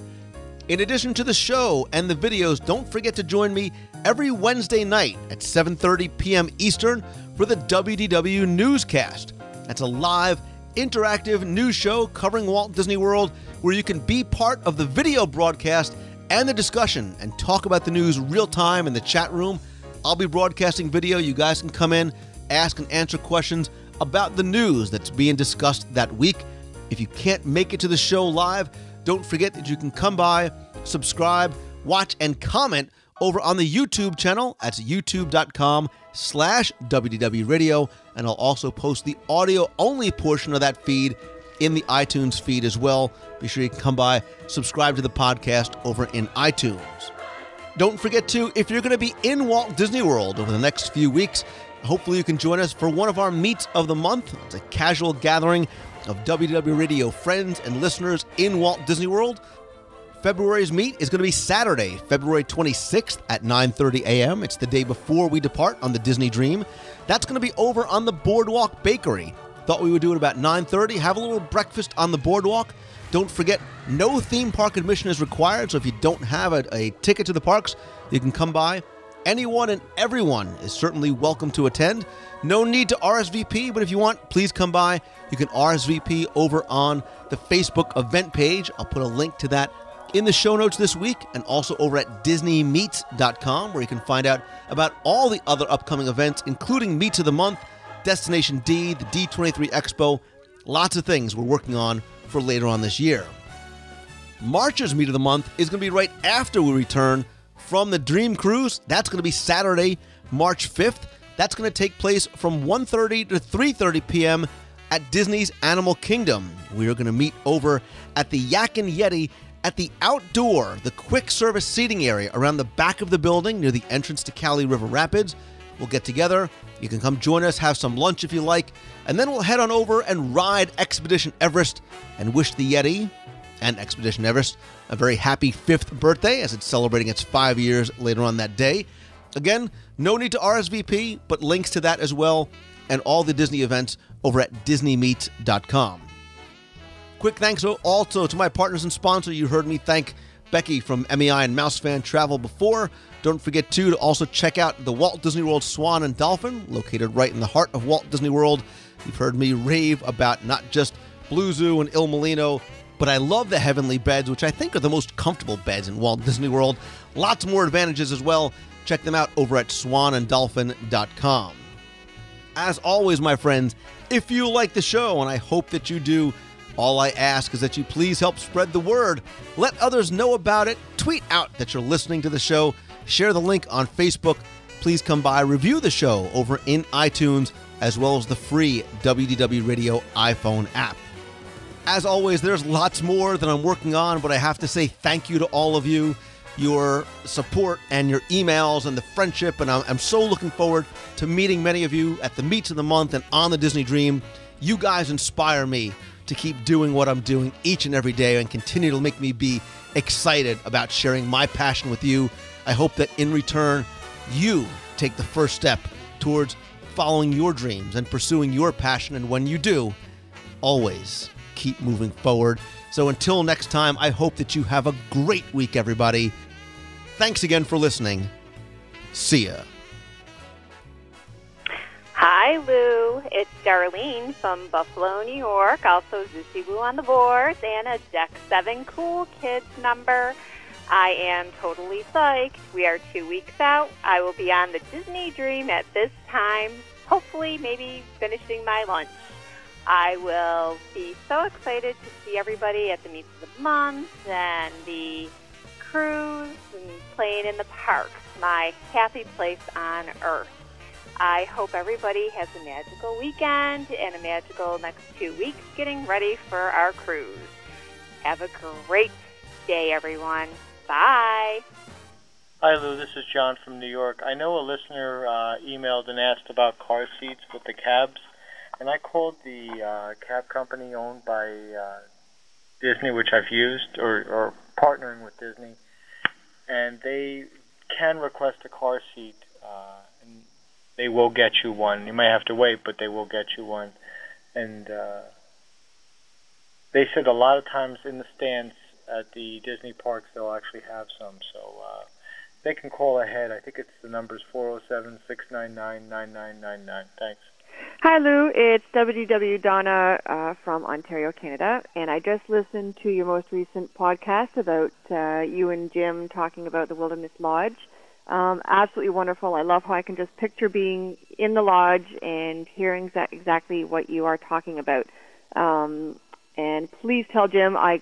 S7: In addition to the show and the videos, don't forget to join me every Wednesday night at 7:30 p.m. Eastern for the WDW Newscast. That's a live, interactive news show covering Walt Disney World where you can be part of the video broadcast and the discussion and talk about the news real time in the chat room. I'll be broadcasting video. You guys can come in, ask and answer questions about the news that's being discussed that week. If you can't make it to the show live, don't forget that you can come by, subscribe, watch, and comment over on the YouTube channel. That's youtube.com/WDW Radio. And I'll also post the audio-only portion of that feed in the iTunes feed as well. Be sure you can come by, subscribe to the podcast over in iTunes. Don't forget to, if you're going to be in Walt Disney World over the next few weeks, hopefully you can join us for one of our meets of the month. It's a casual gathering of WDW Radio friends and listeners in Walt Disney World. February's meet is going to be Saturday, February 26th at 9:30 a.m. It's the day before we depart on the Disney Dream. That's going to be over on the Boardwalk Bakery. Thought we would do it about 9:30, have a little breakfast on the boardwalk. Don't forget, no theme park admission is required, so if you don't have a ticket to the parks, you can come by. Anyone and everyone is certainly welcome to attend. No need to RSVP, but if you want, please come by. You can RSVP over on the Facebook event page. I'll put a link to that in the show notes this week, and also over at DisneyMeets.com, where you can find out about all the other upcoming events, including Meets of the Month, Destination D, the D23 Expo, lots of things we're working on for later on this year. March's Meet of the Month is going to be right after we return from the Dream Cruise. That's going to be Saturday, March 5th. That's going to take place from 1:30 to 3:30 p.m. at Disney's Animal Kingdom. We are going to meet over at the Yak and Yeti at the outdoor, the quick service seating area around the back of the building near the entrance to Cali River Rapids. We'll get together. You can come join us, have some lunch if you like, and then we'll head on over and ride Expedition Everest and wish the Yeti and Expedition Everest a very happy 5th birthday as it's celebrating its 5 years later on that day. Again, no need to RSVP, but links to that as well and all the Disney events over at DisneyMeet.com. Quick thanks also to my partners and sponsor. You heard me thank Becky from MEI and Mousefan Travel before. Don't forget, too, to also check out the Walt Disney World Swan and Dolphin, located right in the heart of Walt Disney World. You've heard me rave about not just Blue Zoo and Il Molino, but I love the Heavenly Beds, which I think are the most comfortable beds in Walt Disney World. Lots more advantages as well. Check them out over at swananddolphin.com. As always, my friends, if you like the show, and I hope that you do, all I ask is that you please help spread the word. Let others know about it. Tweet out that you're listening to the show. Share the link on Facebook. Please come by, review the show over in iTunes, as well as the free WDW Radio iPhone app. As always, there's lots more that I'm working on, but I have to say thank you to all of you, your support and your emails and the friendship, and I'm so looking forward to meeting many of you at the Meets of the Month and on the Disney Dream. You guys inspire me to keep doing what I'm doing each and every day and continue to make me be excited about sharing my passion with you. I hope that in return, you take the first step towards following your dreams and pursuing your passion. And when you do, always keep moving forward. So until next time, I hope that you have a great week, everybody. Thanks again for listening. See ya.
S9: Hi, Lou. It's Darlene from Buffalo, New York. Also, Zushi Woo on the boards and a Deck 7 Cool Kids number. I am totally psyched. We are 2 weeks out. I will be on the Disney Dream at this time, hopefully maybe finishing my lunch. I will be so excited to see everybody at the Meets of the Month and the cruise and playing in the parks, my happy place on Earth. I hope everybody has a magical weekend and a magical next 2 weeks getting ready for our cruise. Have a great day, everyone. Bye.
S10: Hi, Lou. This is John from New York. I know a listener emailed and asked about car seats with the cabs, and I called the cab company owned by Disney, which I've used, or partnering with Disney, and they can request a car seat, and they will get you one. You might have to wait, but they will get you one. And they said a lot of times in the stands at the Disney parks, they'll actually have some. So they can call ahead. I think it's the number's 407-699-9999. Thanks.
S11: Hi, Lou. It's WDW Donna from Ontario, Canada, and I just listened to your most recent podcast about you and Jim talking about the Wilderness Lodge. Absolutely wonderful. I love how I can just picture being in the lodge and hearing exactly what you are talking about. And please tell Jim I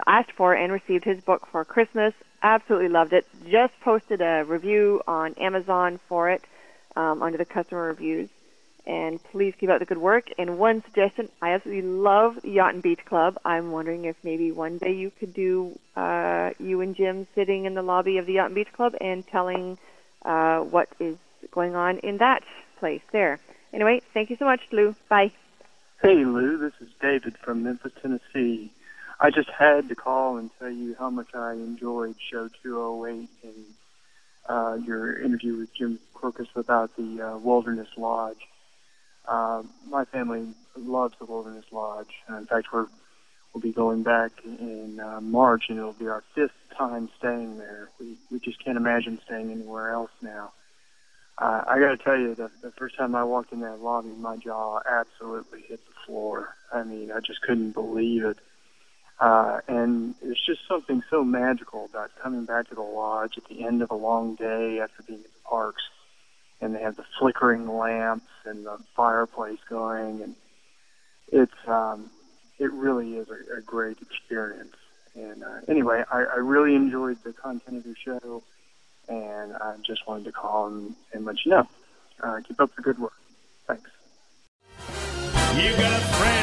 S11: asked for and received his book for Christmas. Absolutely loved it. Just posted a review on Amazon for it under the customer reviews. And please keep up the good work. And one suggestion, I absolutely love Yacht and Beach Club. I'm wondering if maybe one day you could do you and Jim sitting in the lobby of the Yacht and Beach Club and telling what is going on in that place there. Anyway, thank you so much, Lou. Bye.
S12: Hey, Lou. This is David from Memphis, Tennessee. I just had to call and tell you how much I enjoyed Show 208 and your interview with Jim Crocus about the Wilderness Lodge. My family loves the Wilderness Lodge. In fact, we'll be going back in March, and it'll be our 5th time staying there. We just can't imagine staying anywhere else now. I got to tell you, the first time I walked in that lobby, my jaw absolutely hit the floor. I mean, I just couldn't believe it. And there's just something so magical about coming back to the lodge at the end of a long day after being at the parks. And they have the flickering lamps and the fireplace going, and it really is a great experience. And anyway, I really enjoyed the content of your show, and I just wanted to call and let you know. Keep up the good work. Thanks.
S13: You got a friend